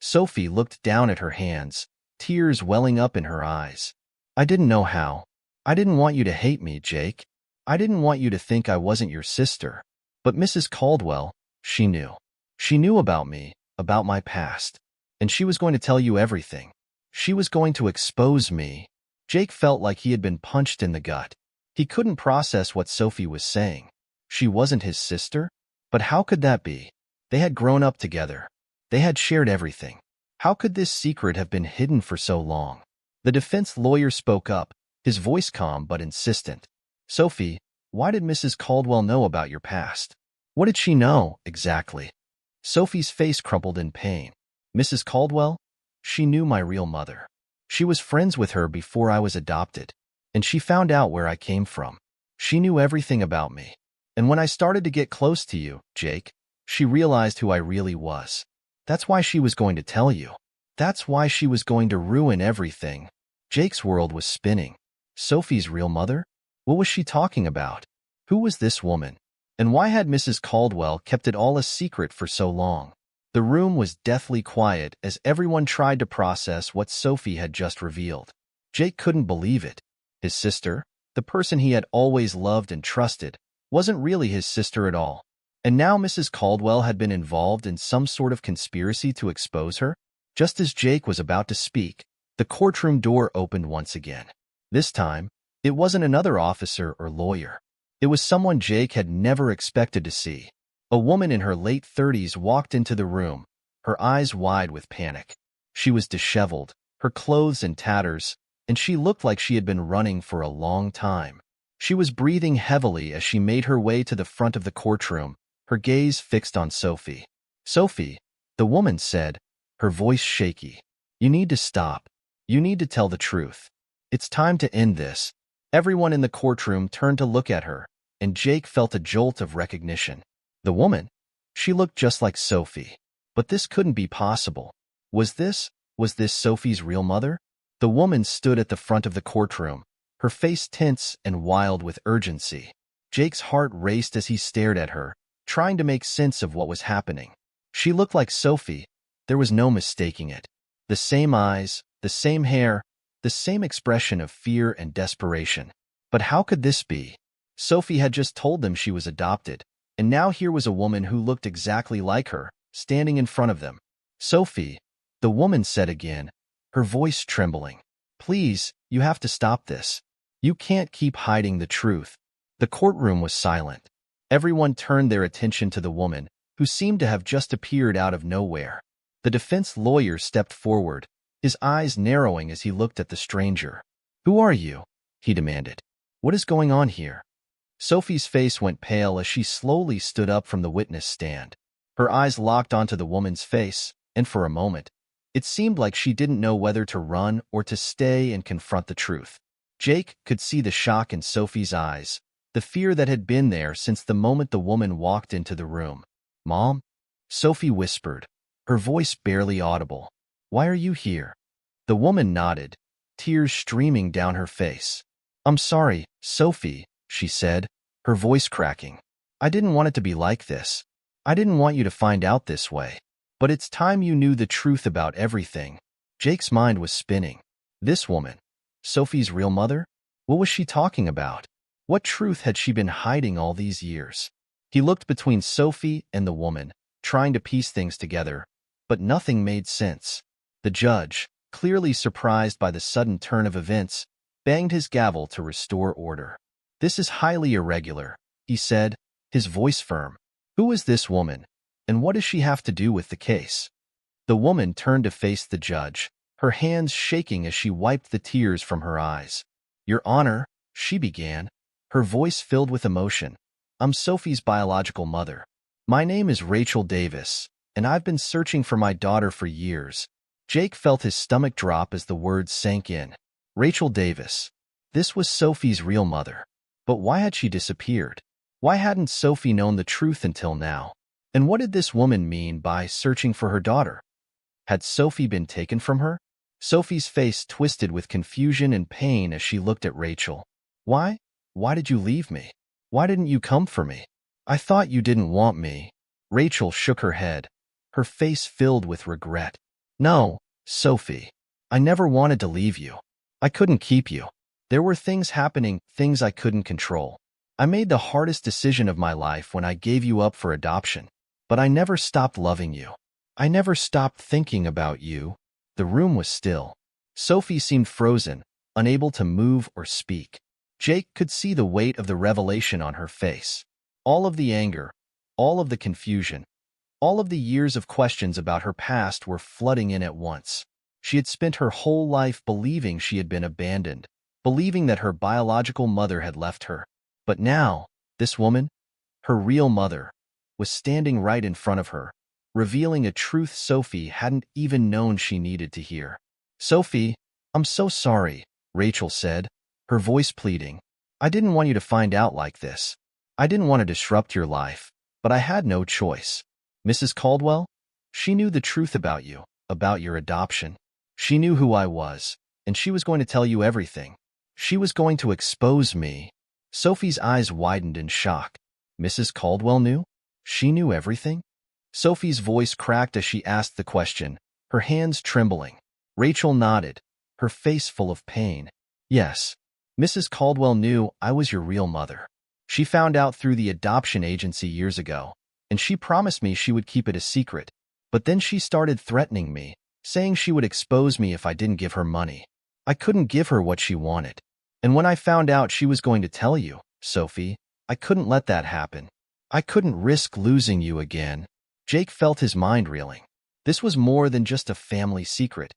Sophie looked down at her hands, tears welling up in her eyes. "I didn't know how. I didn't want you to hate me, Jake. I didn't want you to think I wasn't your sister. But Mrs. Caldwell, she knew. She knew about me, about my past. And she was going to tell you everything. She was going to expose me." Jake felt like he had been punched in the gut. He couldn't process what Sophie was saying. She wasn't his sister? But how could that be? They had grown up together. They had shared everything. How could this secret have been hidden for so long? The defense lawyer spoke up, his voice calm but insistent. "Sophie, why did Mrs. Caldwell know about your past? What did she know, exactly?" Sophie's face crumpled in pain. "Mrs. Caldwell? She knew my real mother. She was friends with her before I was adopted, and she found out where I came from. She knew everything about me. And when I started to get close to you, Jake, she realized who I really was. That's why she was going to tell you. That's why she was going to ruin everything. Jake's world was spinning. Sophie's real mother? What was she talking about? Who was this woman? And why had Mrs. Caldwell kept it all a secret for so long? The room was deathly quiet as everyone tried to process what Sophie had just revealed. Jake couldn't believe it. His sister, the person he had always loved and trusted, wasn't really his sister at all. And now Mrs. Caldwell had been involved in some sort of conspiracy to expose her? Just as Jake was about to speak, the courtroom door opened once again. This time, it wasn't another officer or lawyer. It was someone Jake had never expected to see. A woman in her late 30s walked into the room, her eyes wide with panic. She was disheveled, her clothes in tatters, and she looked like she had been running for a long time. She was breathing heavily as she made her way to the front of the courtroom, her gaze fixed on Sophie. "Sophie," the woman said, her voice shaky. "You need to stop. You need to tell the truth. It's time to end this." Everyone in the courtroom turned to look at her, and Jake felt a jolt of recognition. The woman? She looked just like Sophie. But this couldn't be possible. Was this Sophie's real mother? The woman stood at the front of the courtroom, her face tense and wild with urgency. Jake's heart raced as he stared at her, trying to make sense of what was happening. She looked like Sophie. There was no mistaking it. The same eyes, the same hair, the same expression of fear and desperation. But how could this be? Sophie had just told them she was adopted, and now here was a woman who looked exactly like her, standing in front of them. "Sophie," the woman said again, her voice trembling. "Please, you have to stop this. You can't keep hiding the truth." The courtroom was silent. Everyone turned their attention to the woman, who seemed to have just appeared out of nowhere. The defense lawyer stepped forward, his eyes narrowing as he looked at the stranger. "Who are you?" he demanded. "What is going on here?" Sophie's face went pale as she slowly stood up from the witness stand. Her eyes locked onto the woman's face, and for a moment, it seemed like she didn't know whether to run or to stay and confront the truth. Jake could see the shock in Sophie's eyes, the fear that had been there since the moment the woman walked into the room. "Mom?" Sophie whispered, her voice barely audible. "Why are you here?" The woman nodded, tears streaming down her face. "I'm sorry, Sophie," she said, her voice cracking. "I didn't want it to be like this. I didn't want you to find out this way. But it's time you knew the truth about everything." Jake's mind was spinning. This woman, Sophie's real mother? What was she talking about? What truth had she been hiding all these years? He looked between Sophie and the woman, trying to piece things together, but nothing made sense. The judge, clearly surprised by the sudden turn of events, banged his gavel to restore order. "This is highly irregular," he said, his voice firm. "Who is this woman, and what does she have to do with the case?" The woman turned to face the judge, her hands shaking as she wiped the tears from her eyes. "Your Honor," she began, her voice filled with emotion, "I'm Sophie's biological mother. My name is Rachel Davis, and I've been searching for my daughter for years." Jake felt his stomach drop as the words sank in. Rachel Davis. This was Sophie's real mother. But why had she disappeared? Why hadn't Sophie known the truth until now? And what did this woman mean by searching for her daughter? Had Sophie been taken from her? Sophie's face twisted with confusion and pain as she looked at Rachel. "Why? Why did you leave me? Why didn't you come for me? I thought you didn't want me." Rachel shook her head, her face filled with regret. "No, Sophie. I never wanted to leave you. I couldn't keep you. There were things happening, things I couldn't control. I made the hardest decision of my life when I gave you up for adoption. But I never stopped loving you. I never stopped thinking about you." The room was still. Sophie seemed frozen, unable to move or speak. Jake could see the weight of the revelation on her face. All of the anger, all of the confusion, all of the years of questions about her past were flooding in at once. She had spent her whole life believing she had been abandoned, believing that her biological mother had left her. But now, this woman, her real mother, was standing right in front of her, revealing a truth Sophie hadn't even known she needed to hear. "Sophie, I'm so sorry," Rachel said, her voice pleading. "I didn't want you to find out like this. I didn't want to disrupt your life, but I had no choice." "Mrs. Caldwell?" She knew the truth about you, about your adoption. She knew who I was, and she was going to tell you everything. She was going to expose me. Sophie's eyes widened in shock. Mrs. Caldwell knew? She knew everything? Sophie's voice cracked as she asked the question, her hands trembling. Rachel nodded, her face full of pain. Yes, Mrs. Caldwell knew I was your real mother. She found out through the adoption agency years ago, and she promised me she would keep it a secret. But then she started threatening me, saying she would expose me if I didn't give her money. I couldn't give her what she wanted. And when I found out she was going to tell you, Sophie, I couldn't let that happen. I couldn't risk losing you again. Jake felt his mind reeling. This was more than just a family secret.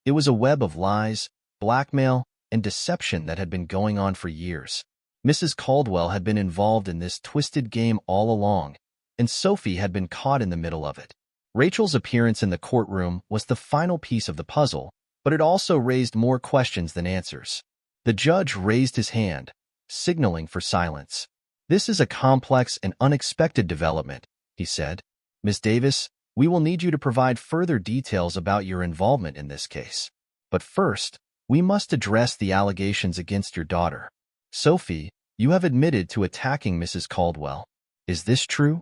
It was a web of lies, blackmail, and deception that had been going on for years. Mrs. Caldwell had been involved in this twisted game all along, and Sophie had been caught in the middle of it. Rachel's appearance in the courtroom was the final piece of the puzzle, but it also raised more questions than answers. The judge raised his hand, signaling for silence. This is a complex and unexpected development, he said. Ms. Davis, we will need you to provide further details about your involvement in this case. But first, we must address the allegations against your daughter. Sophie, you have admitted to attacking Mrs. Caldwell. Is this true?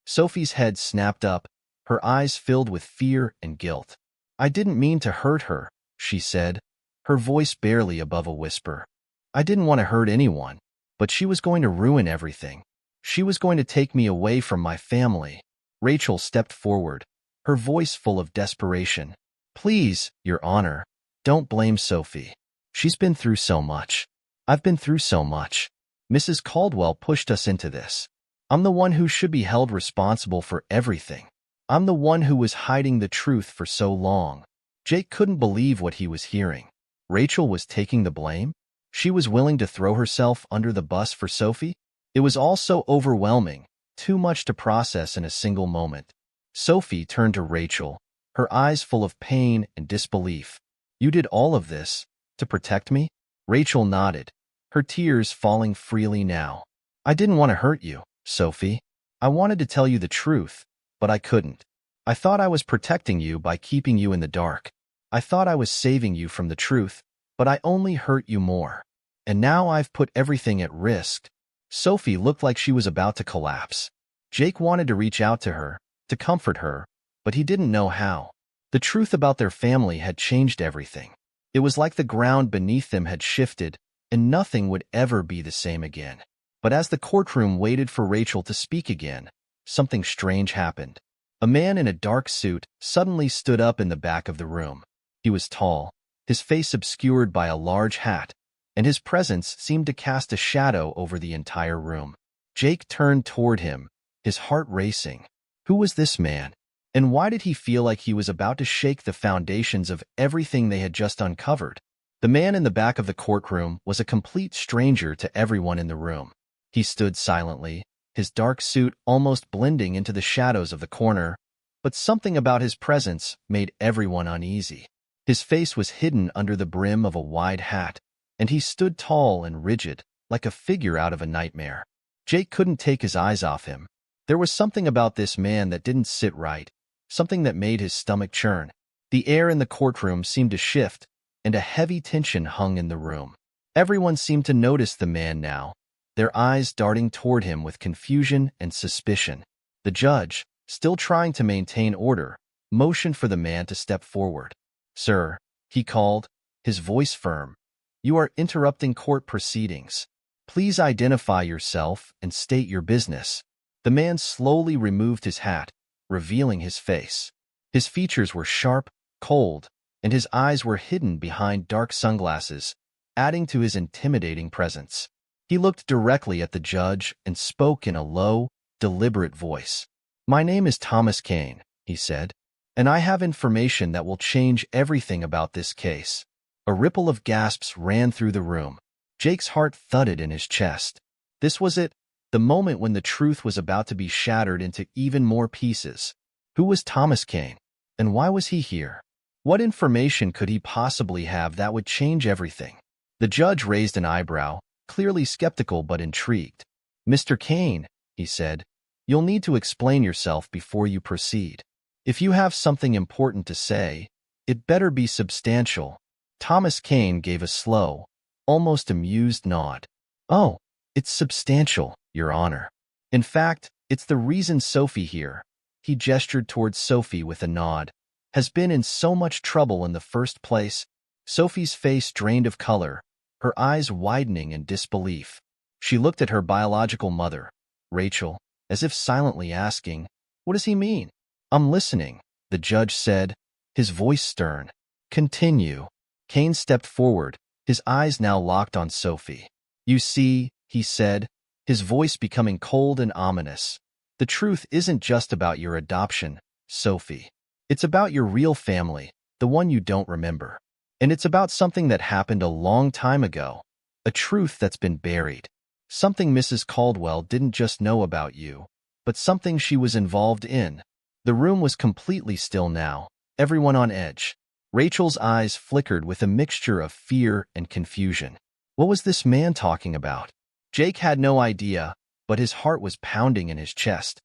Sophie's head snapped up, her eyes filled with fear and guilt. I didn't mean to hurt her, she said, her voice barely above a whisper. I didn't want to hurt anyone, but she was going to ruin everything. She was going to take me away from my family. Rachel stepped forward, her voice full of desperation. Please, Your Honor, don't blame Sophie. She's been through so much. I've been through so much. Mrs. Caldwell pushed us into this. I'm the one who should be held responsible for everything. I'm the one who was hiding the truth for so long. Jake couldn't believe what he was hearing. Rachel was taking the blame? She was willing to throw herself under the bus for Sophie? It was all so overwhelming, too much to process in a single moment. Sophie turned to Rachel, her eyes full of pain and disbelief. You did all of this to protect me? Rachel nodded, her tears falling freely now. I didn't want to hurt you, Sophie. I wanted to tell you the truth, but I couldn't. I thought I was protecting you by keeping you in the dark. I thought I was saving you from the truth, but I only hurt you more. And now I've put everything at risk. Sophie looked like she was about to collapse. Jake wanted to reach out to her, to comfort her, but he didn't know how. The truth about their family had changed everything. It was like the ground beneath them had shifted, and nothing would ever be the same again. But as the courtroom waited for Rachel to speak again, something strange happened. A man in a dark suit suddenly stood up in the back of the room. He was tall, his face obscured by a large hat, and his presence seemed to cast a shadow over the entire room. Jake turned toward him, his heart racing. Who was this man? And why did he feel like he was about to shake the foundations of everything they had just uncovered? The man in the back of the courtroom was a complete stranger to everyone in the room. He stood silently, his dark suit almost blending into the shadows of the corner, but something about his presence made everyone uneasy. His face was hidden under the brim of a wide hat, and he stood tall and rigid, like a figure out of a nightmare. Jake couldn't take his eyes off him. There was something about this man that didn't sit right, something that made his stomach churn. The air in the courtroom seemed to shift, and a heavy tension hung in the room. Everyone seemed to notice the man now, their eyes darting toward him with confusion and suspicion. The judge, still trying to maintain order, motioned for the man to step forward. Sir, he called, his voice firm, you are interrupting court proceedings. Please identify yourself and state your business. The man slowly removed his hat, revealing his face. His features were sharp, cold, and his eyes were hidden behind dark sunglasses, adding to his intimidating presence. He looked directly at the judge and spoke in a low, deliberate voice. My name is Thomas Kane, he said, and I have information that will change everything about this case. A ripple of gasps ran through the room. Jake's heart thudded in his chest. This was it, the moment when the truth was about to be shattered into even more pieces. Who was Thomas Kane? And why was he here? What information could he possibly have that would change everything? The judge raised an eyebrow, clearly skeptical but intrigued. Mr. Kane, he said, you'll need to explain yourself before you proceed. If you have something important to say, it better be substantial. Thomas Kane gave a slow, almost amused nod. Oh, it's substantial, Your Honor. In fact, it's the reason Sophie here, he gestured towards Sophie with a nod, has been in so much trouble in the first place. Sophie's face drained of color, her eyes widening in disbelief. She looked at her biological mother, Rachel, as if silently asking, "What does he mean?" "I'm listening," the judge said, his voice stern. "Continue." Kane stepped forward, his eyes now locked on Sophie. "You see," he said, his voice becoming cold and ominous, "the truth isn't just about your adoption, Sophie. It's about your real family, the one you don't remember. And it's about something that happened a long time ago, a truth that's been buried. Something Mrs. Caldwell didn't just know about you, but something she was involved in." The room was completely still now, everyone on edge. Rachel's eyes flickered with a mixture of fear and confusion. What was this man talking about? Jake had no idea, but his heart was pounding in his chest,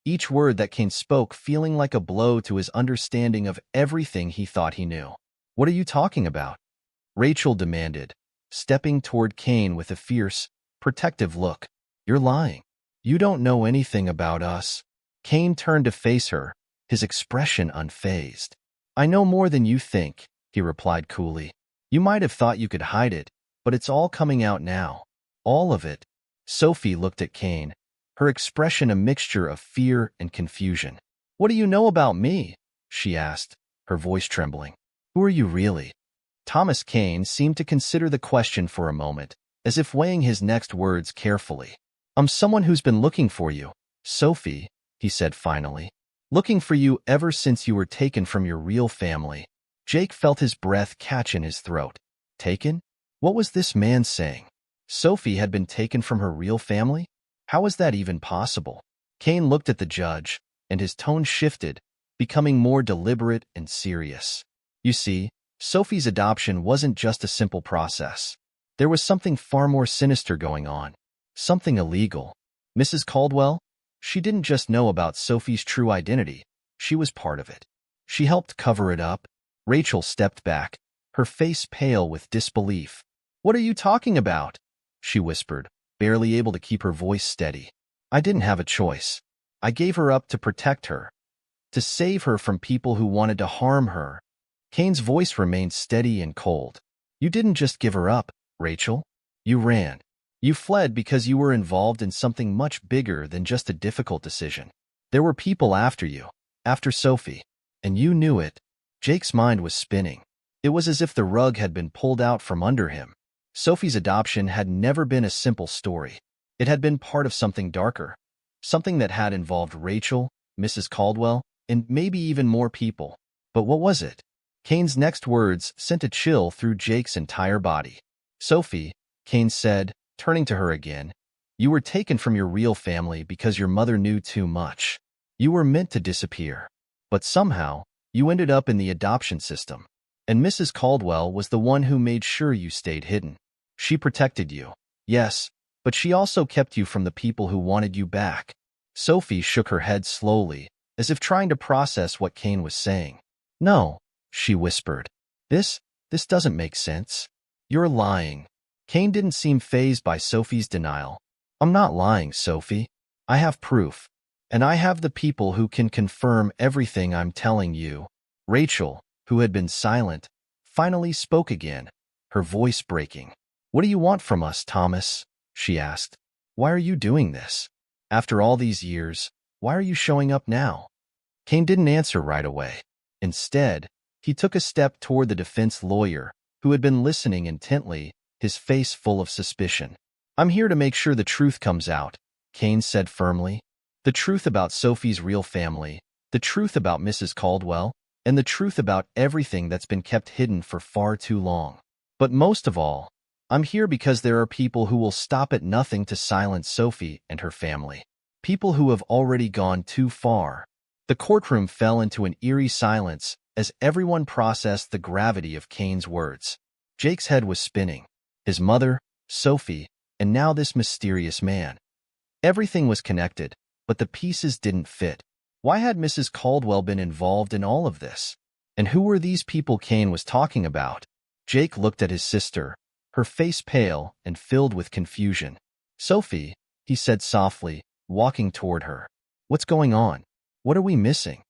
each word that Kane spoke feeling like a blow to his understanding of everything he thought he knew. "What are you talking about?" Rachel demanded, stepping toward Kane with a fierce, protective look. "You're lying. You don't know anything about us." Kane turned to face her, his expression unfazed. "I know more than you think," he replied coolly. "You might have thought you could hide it, but it's all coming out now. All of it." Sophie looked at Kane, her expression a mixture of fear and confusion. "What do you know about me?" she asked, her voice trembling. "Who are you really?" Thomas Kane seemed to consider the question for a moment, as if weighing his next words carefully. "I'm someone who's been looking for you, Sophie," he said finally. "Looking for you ever since you were taken from your real family." Jake felt his breath catch in his throat. Taken? What was this man saying? Sophie had been taken from her real family? How was that even possible? Kane looked at the judge, and his tone shifted, becoming more deliberate and serious. You see, Sophie's adoption wasn't just a simple process. There was something far more sinister going on. Something illegal. Mrs. Caldwell? She didn't just know about Sophie's true identity. She was part of it. She helped cover it up. Rachel stepped back, her face pale with disbelief. "What are you talking about?" she whispered, barely able to keep her voice steady. "I didn't have a choice. I gave her up to protect her, to save her from people who wanted to harm her." Kane's voice remained steady and cold. "You didn't just give her up, Rachel. You ran. You fled because you were involved in something much bigger than just a difficult decision. There were people after you, after Sophie, and you knew it." Jake's mind was spinning. It was as if the rug had been pulled out from under him. Sophie's adoption had never been a simple story. It had been part of something darker, something that had involved Rachel, Mrs. Caldwell, and maybe even more people. But what was it? Kane's next words sent a chill through Jake's entire body. "Sophie," Kane said, turning to her again, "you were taken from your real family because your mother knew too much. You were meant to disappear. But somehow, you ended up in the adoption system. And Mrs. Caldwell was the one who made sure you stayed hidden. She protected you, yes, but she also kept you from the people who wanted you back." Sophie shook her head slowly, as if trying to process what Kane was saying. "No," she whispered. This doesn't make sense. You're lying." Kane didn't seem fazed by Sophie's denial. "I'm not lying, Sophie. I have proof. And I have the people who can confirm everything I'm telling you." Rachel, who had been silent, finally spoke again, her voice breaking. "What do you want from us, Thomas?" she asked. "Why are you doing this? After all these years, why are you showing up now?" Kane didn't answer right away. Instead, he took a step toward the defense lawyer, who had been listening intently, his face full of suspicion. "I'm here to make sure the truth comes out," Kane said firmly. "The truth about Sophie's real family, the truth about Mrs. Caldwell, and the truth about everything that's been kept hidden for far too long. But most of all, I'm here because there are people who will stop at nothing to silence Sophie and her family. People who have already gone too far." The courtroom fell into an eerie silence as everyone processed the gravity of Kane's words. Jake's head was spinning. His mother, Sophie, and now this mysterious man. Everything was connected, but the pieces didn't fit. Why had Mrs. Caldwell been involved in all of this? And who were these people Kane was talking about? Jake looked at his sister, her face pale and filled with confusion. Sophie, he said softly, walking toward her. What's going on? What are we missing?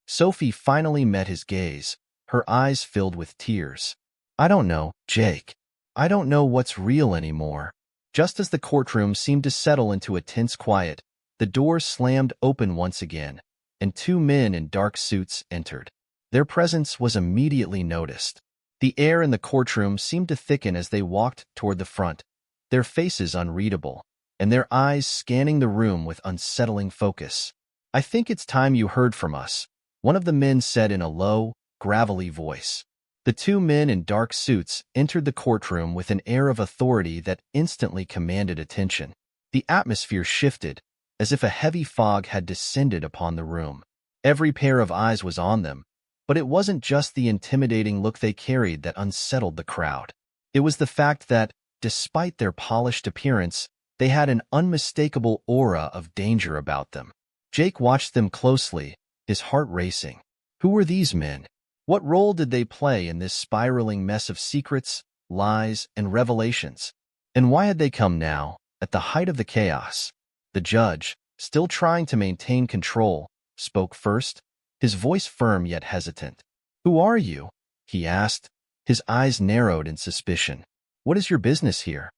Sophie finally met his gaze, her eyes filled with tears. I don't know, Jake. I don't know what's real anymore. Just as the courtroom seemed to settle into a tense quiet, the door slammed open once again, and two men in dark suits entered. Their presence was immediately noticed. The air in the courtroom seemed to thicken as they walked toward the front, their faces unreadable, and their eyes scanning the room with unsettling focus. I think it's time you heard from us, one of the men said in a low, gravelly voice. The two men in dark suits entered the courtroom with an air of authority that instantly commanded attention. The atmosphere shifted, as if a heavy fog had descended upon the room. Every pair of eyes was on them, but it wasn't just the intimidating look they carried that unsettled the crowd. It was the fact that, despite their polished appearance, they had an unmistakable aura of danger about them. Jake watched them closely, his heart racing. Who were these men? What role did they play in this spiraling mess of secrets, lies, and revelations? And why had they come now, at the height of the chaos? The judge, still trying to maintain control, spoke first, his voice firm yet hesitant. Who are you? He asked, his eyes narrowed in suspicion. What is your business here?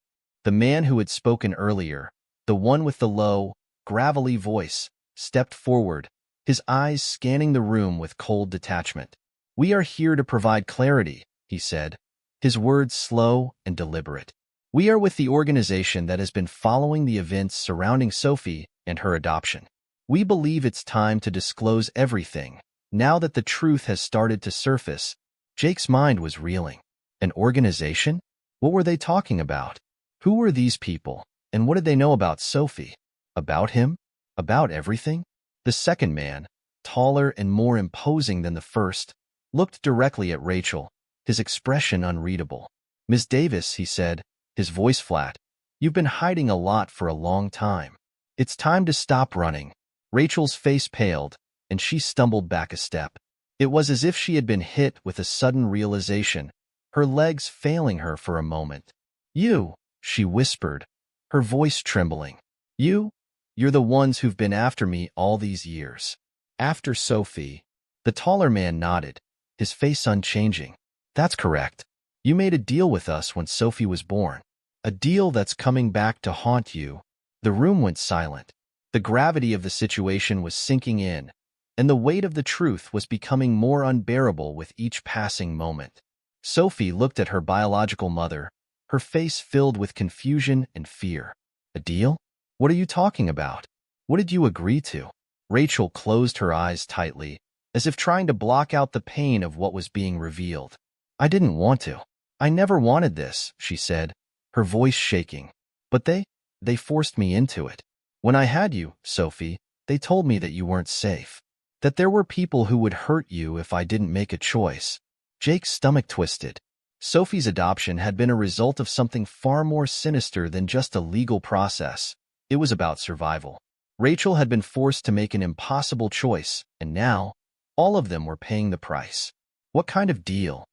The man who had spoken earlier, the one with the low, gravelly voice, stepped forward, his eyes scanning the room with cold detachment. We are here to provide clarity, he said, his words slow and deliberate. We are with the organization that has been following the events surrounding Sophie and her adoption. We believe it's time to disclose everything, now that the truth has started to surface. Jake's mind was reeling. An organization? What were they talking about? Who were these people, and what did they know about Sophie? About him? About everything? The second man, taller and more imposing than the first, looked directly at Rachel, his expression unreadable. Miss Davis, he said, his voice flat, you've been hiding a lot for a long time. It's time to stop running. Rachel's face paled, and she stumbled back a step. It was as if she had been hit with a sudden realization, her legs failing her for a moment. You, she whispered, her voice trembling. You're the ones who've been after me all these years. After Sophie. The taller man nodded, his face unchanging. That's correct. You made a deal with us when Sophie was born. A deal that's coming back to haunt you. The room went silent. The gravity of the situation was sinking in, and the weight of the truth was becoming more unbearable with each passing moment. Sophie looked at her biological mother, her face filled with confusion and fear. A deal? What are you talking about? What did you agree to? Rachel closed her eyes tightly, as if trying to block out the pain of what was being revealed. I didn't want to. I never wanted this, she said, her voice shaking. But they forced me into it. When I had you, Sophie, they told me that you weren't safe. That there were people who would hurt you if I didn't make a choice. Jake's stomach twisted. Sophie's adoption had been a result of something far more sinister than just a legal process. It was about survival. Rachel had been forced to make an impossible choice, and now, all of them were paying the price. What kind of deal?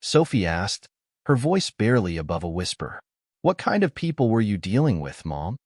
Sophie asked, her voice barely above a whisper. What kind of people were you dealing with, Mom?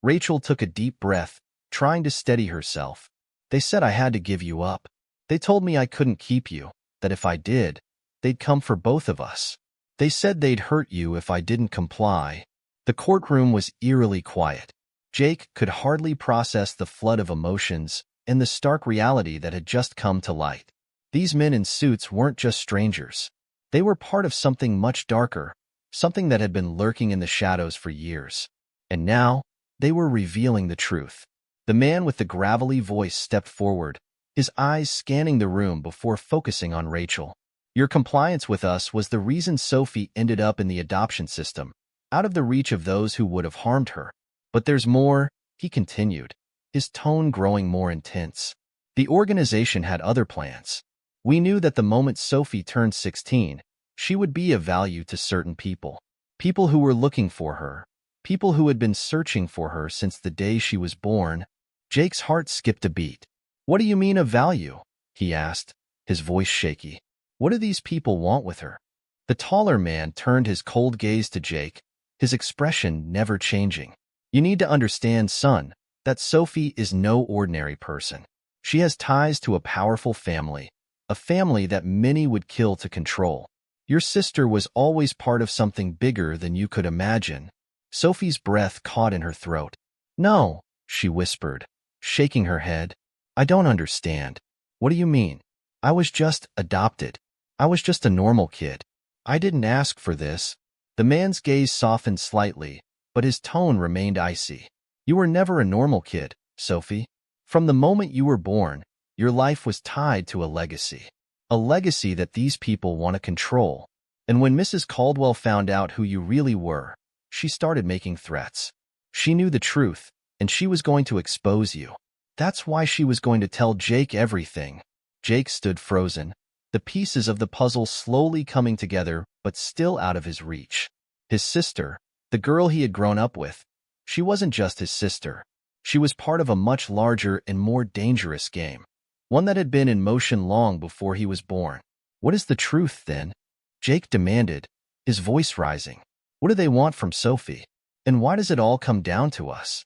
Rachel took a deep breath, trying to steady herself. They said I had to give you up. They told me I couldn't keep you, that if I did, they'd come for both of us. They said they'd hurt you if I didn't comply. The courtroom was eerily quiet. Jake could hardly process the flood of emotions and the stark reality that had just come to light. These men in suits weren't just strangers. They were part of something much darker, something that had been lurking in the shadows for years. And now, they were revealing the truth. The man with the gravelly voice stepped forward, his eyes scanning the room before focusing on Rachel. Your compliance with us was the reason Sophie ended up in the adoption system, out of the reach of those who would have harmed her. But there's more, he continued, his tone growing more intense. The organization had other plans. We knew that the moment Sophie turned 16, she would be of value to certain people. People who were looking for her. People who had been searching for her since the day she was born. Jake's heart skipped a beat. What do you mean of value? He asked, his voice shaky. What do these people want with her? The taller man turned his cold gaze to Jake, his expression never changing. You need to understand, son, that Sophie is no ordinary person. She has ties to a powerful family, a family that many would kill to control. Your sister was always part of something bigger than you could imagine. Sophie's breath caught in her throat. No, she whispered, shaking her head. I don't understand. What do you mean? I was just adopted. I was just a normal kid. I didn't ask for this. The man's gaze softened slightly, but his tone remained icy. You were never a normal kid, Sophie. From the moment you were born, your life was tied to a legacy that these people want to control. And when Mrs. Caldwell found out who you really were, she started making threats. She knew the truth, and she was going to expose you. That's why she was going to tell Jake everything. Jake stood frozen, the pieces of the puzzle slowly coming together but still out of his reach. His sister, the girl he had grown up with, she wasn't just his sister. She was part of a much larger and more dangerous game, one that had been in motion long before he was born. What is the truth, then? Jake demanded, his voice rising. What do they want from Sophie? And why does it all come down to us?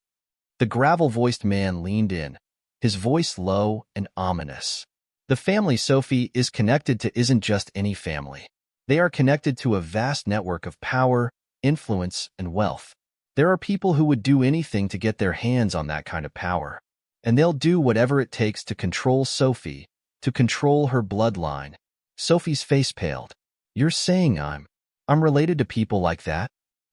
The gravel-voiced man leaned in, his voice low and ominous. The family Sophie is connected to isn't just any family. They are connected to a vast network of power, influence, and wealth. There are people who would do anything to get their hands on that kind of power. And they'll do whatever it takes to control Sophie, to control her bloodline. Sophie's face paled. You're saying I'm related to people like that?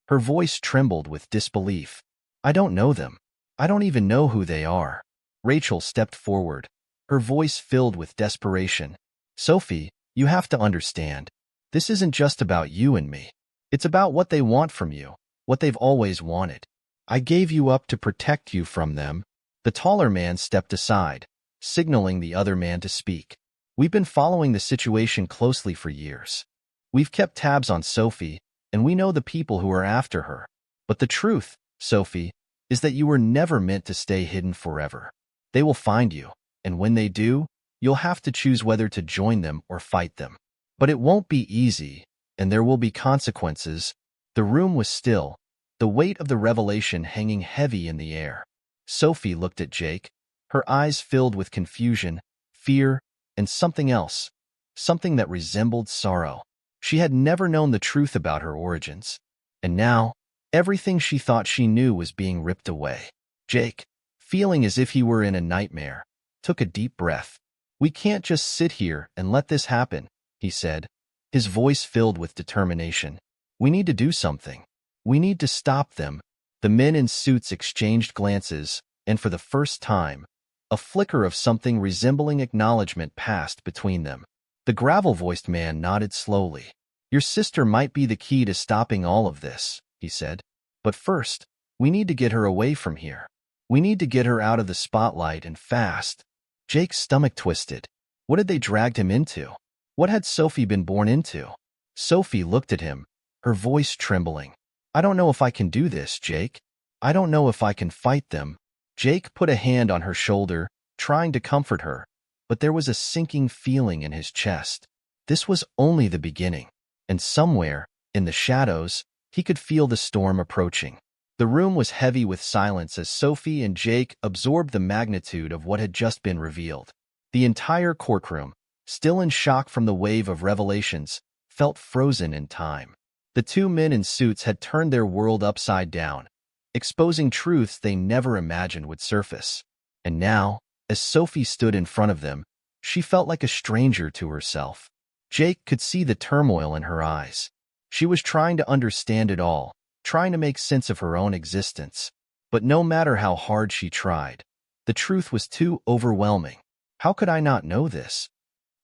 Her voice trembled with disbelief. I don't know them. I don't even know who they are. Rachel stepped forward, her voice filled with desperation. Sophie, you have to understand. This isn't just about you and me. It's about what they want from you, what they've always wanted. I gave you up to protect you from them. The taller man stepped aside, signaling the other man to speak. We've been following the situation closely for years. We've kept tabs on Sophie, and we know the people who are after her. But the truth, Sophie, is that you were never meant to stay hidden forever. They will find you, and when they do, you'll have to choose whether to join them or fight them. But it won't be easy, and there will be consequences. The room was still, the weight of the revelation hanging heavy in the air. Sophie looked at Jake, her eyes filled with confusion, fear, and something else, something that resembled sorrow. She had never known the truth about her origins, and now, everything she thought she knew was being ripped away. Jake, feeling as if he were in a nightmare, took a deep breath. We can't just sit here and let this happen, he said, his voice filled with determination. We need to do something. We need to stop them. The men in suits exchanged glances, and for the first time, a flicker of something resembling acknowledgement passed between them. The gravel-voiced man nodded slowly. Your sister might be the key to stopping all of this, he said. But first, we need to get her away from here. We need to get her out of the spotlight and fast. Jake's stomach twisted. What had they dragged him into? What had Sophie been born into? Sophie looked at him, her voice trembling. I don't know if I can do this, Jake. I don't know if I can fight them. Jake put a hand on her shoulder, trying to comfort her, but there was a sinking feeling in his chest. This was only the beginning, and somewhere, in the shadows, he could feel the storm approaching. The room was heavy with silence as Sophie and Jake absorbed the magnitude of what had just been revealed. The entire courtroom, still in shock from the wave of revelations, felt frozen in time. The two men in suits had turned their world upside down, exposing truths they never imagined would surface. And now, as Sophie stood in front of them, she felt like a stranger to herself. Jake could see the turmoil in her eyes. She was trying to understand it all, trying to make sense of her own existence. But no matter how hard she tried, the truth was too overwhelming. How could I not know this?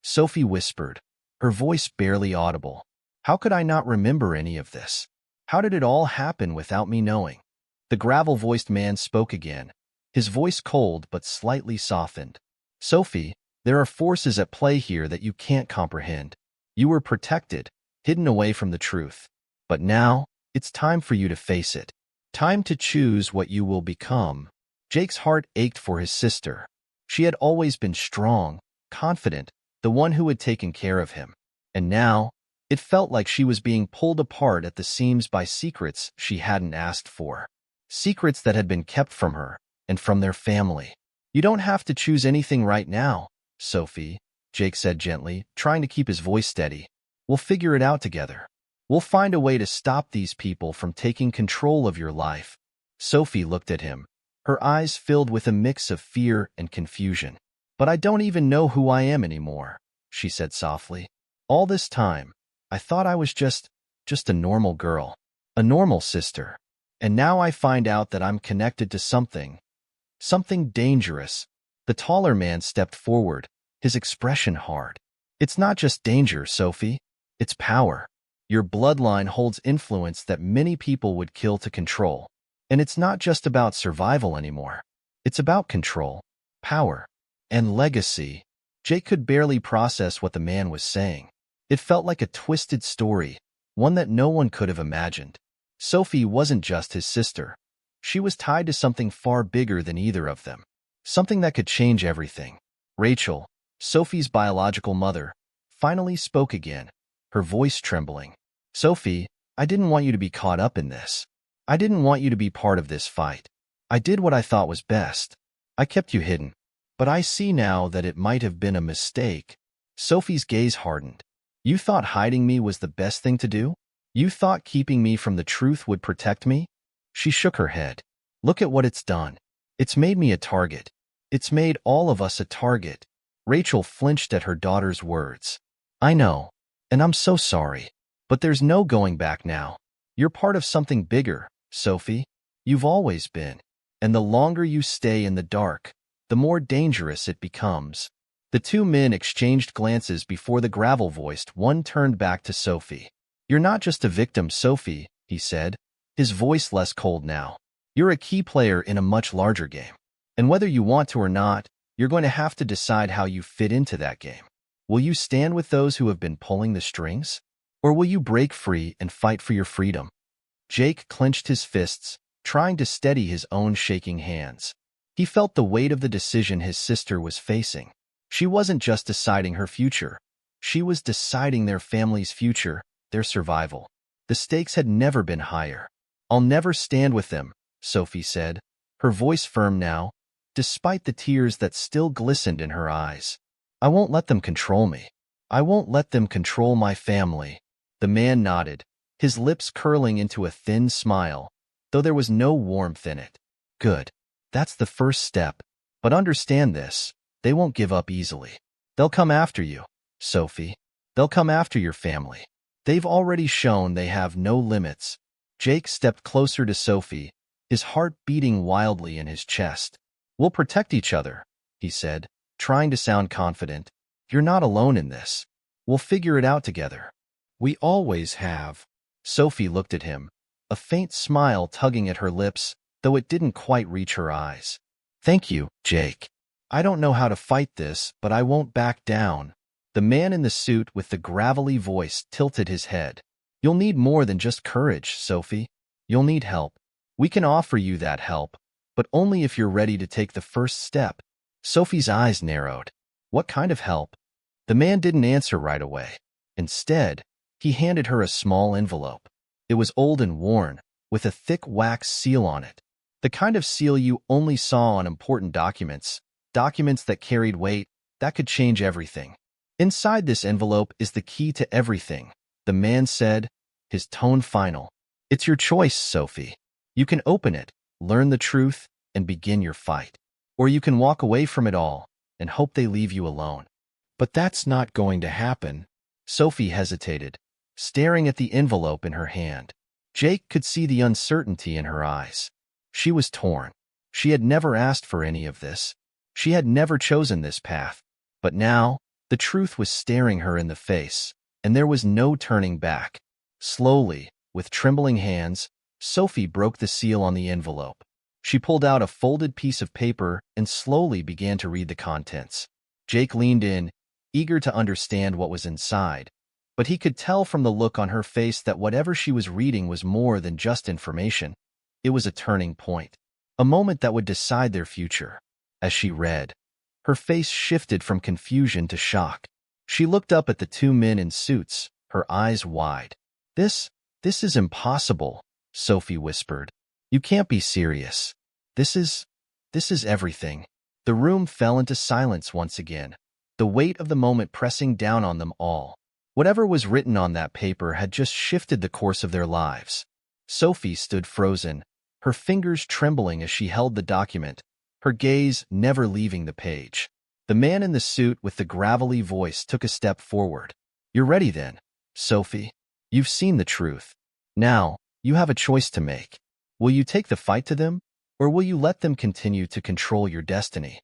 Sophie whispered, her voice barely audible. How could I not remember any of this? How did it all happen without me knowing? The gravel-voiced man spoke again, his voice cold but slightly softened. Sophie, there are forces at play here that you can't comprehend. You were protected, hidden away from the truth. But now, it's time for you to face it. Time to choose what you will become. Jake's heart ached for his sister. She had always been strong, confident, the one who had taken care of him. And now, it felt like she was being pulled apart at the seams by secrets she hadn't asked for. Secrets that had been kept from her and from their family. "You don't have to choose anything right now, Sophie," Jake said gently, trying to keep his voice steady. "We'll figure it out together. We'll find a way to stop these people from taking control of your life." Sophie looked at him, her eyes filled with a mix of fear and confusion. "But I don't even know who I am anymore," she said softly. "All this time, I thought I was just a normal girl, a normal sister. And now I find out that I'm connected to something dangerous." The taller man stepped forward, his expression hard. "It's not just danger, Sophie. It's power. Your bloodline holds influence that many people would kill to control. And it's not just about survival anymore. It's about control, power, and legacy." Jake could barely process what the man was saying. It felt like a twisted story, one that no one could have imagined. Sophie wasn't just his sister. She was tied to something far bigger than either of them. Something that could change everything. Rachel, Sophie's biological mother, finally spoke again, her voice trembling. "Sophie, I didn't want you to be caught up in this. I didn't want you to be part of this fight. I did what I thought was best. I kept you hidden. But I see now that it might have been a mistake." Sophie's gaze hardened. "You thought hiding me was the best thing to do? You thought keeping me from the truth would protect me?" She shook her head. "Look at what it's done. It's made me a target. It's made all of us a target." Rachel flinched at her daughter's words. "I know, and I'm so sorry. But there's no going back now. You're part of something bigger, Sophie. You've always been. And the longer you stay in the dark, the more dangerous it becomes." The two men exchanged glances before the gravel-voiced one turned back to Sophie. "You're not just a victim, Sophie," he said, his voice less cold now. "You're a key player in a much larger game. And whether you want to or not, you're going to have to decide how you fit into that game. Will you stand with those who have been pulling the strings? Or will you break free and fight for your freedom?" Jake clenched his fists, trying to steady his own shaking hands. He felt the weight of the decision his sister was facing. She wasn't just deciding her future. She was deciding their family's future, their survival. The stakes had never been higher. "I'll never stand with them," Sophie said, her voice firm now, despite the tears that still glistened in her eyes. "I won't let them control me. I won't let them control my family." The man nodded, his lips curling into a thin smile, though there was no warmth in it. "Good. That's the first step. But understand this, they won't give up easily. They'll come after you, Sophie. They'll come after your family. They've already shown they have no limits." Jake stepped closer to Sophie, his heart beating wildly in his chest. "We'll protect each other," he said, trying to sound confident. "You're not alone in this. We'll figure it out together. We always have." Sophie looked at him, a faint smile tugging at her lips, though it didn't quite reach her eyes. "Thank you, Jake. I don't know how to fight this, but I won't back down." The man in the suit with the gravelly voice tilted his head. "You'll need more than just courage, Sophie. You'll need help. We can offer you that help, but only if you're ready to take the first step." Sophie's eyes narrowed. "What kind of help?" The man didn't answer right away. Instead, he handed her a small envelope. It was old and worn, with a thick wax seal on it. The kind of seal you only saw on important documents that carried weight, that could change everything. "Inside this envelope is the key to everything," the man said, his tone final. "It's your choice, Sophie. You can open it, learn the truth, and begin your fight. Or you can walk away from it all and hope they leave you alone." "But that's not going to happen." Sophie hesitated, staring at the envelope in her hand. Jake could see the uncertainty in her eyes. She was torn. She had never asked for any of this. She had never chosen this path. But now, the truth was staring her in the face, and there was no turning back. Slowly, with trembling hands, Sophie broke the seal on the envelope. She pulled out a folded piece of paper and slowly began to read the contents. Jake leaned in, eager to understand what was inside, but he could tell from the look on her face that whatever she was reading was more than just information. It was a turning point, a moment that would decide their future. As she read, Her face shifted from confusion to shock. She looked up at the two men in suits, her eyes wide. This is impossible, Sophie whispered. You can't be serious. This is everything. The room fell into silence once again, the weight of the moment pressing down on them all. Whatever was written on that paper had just shifted the course of their lives. Sophie stood frozen, her fingers trembling as she held the document, her gaze never leaving the page. The man in the suit with the gravelly voice took a step forward. You're ready then, Sophie. You've seen the truth. Now, you have a choice to make. Will you take the fight to them, or will you let them continue to control your destiny?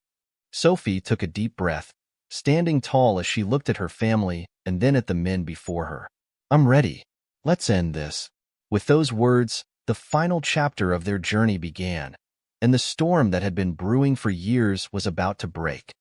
Sophie took a deep breath, standing tall as she looked at her family and then at the men before her. I'm ready. Let's end this. With those words, the final chapter of their journey began, and the storm that had been brewing for years was about to break.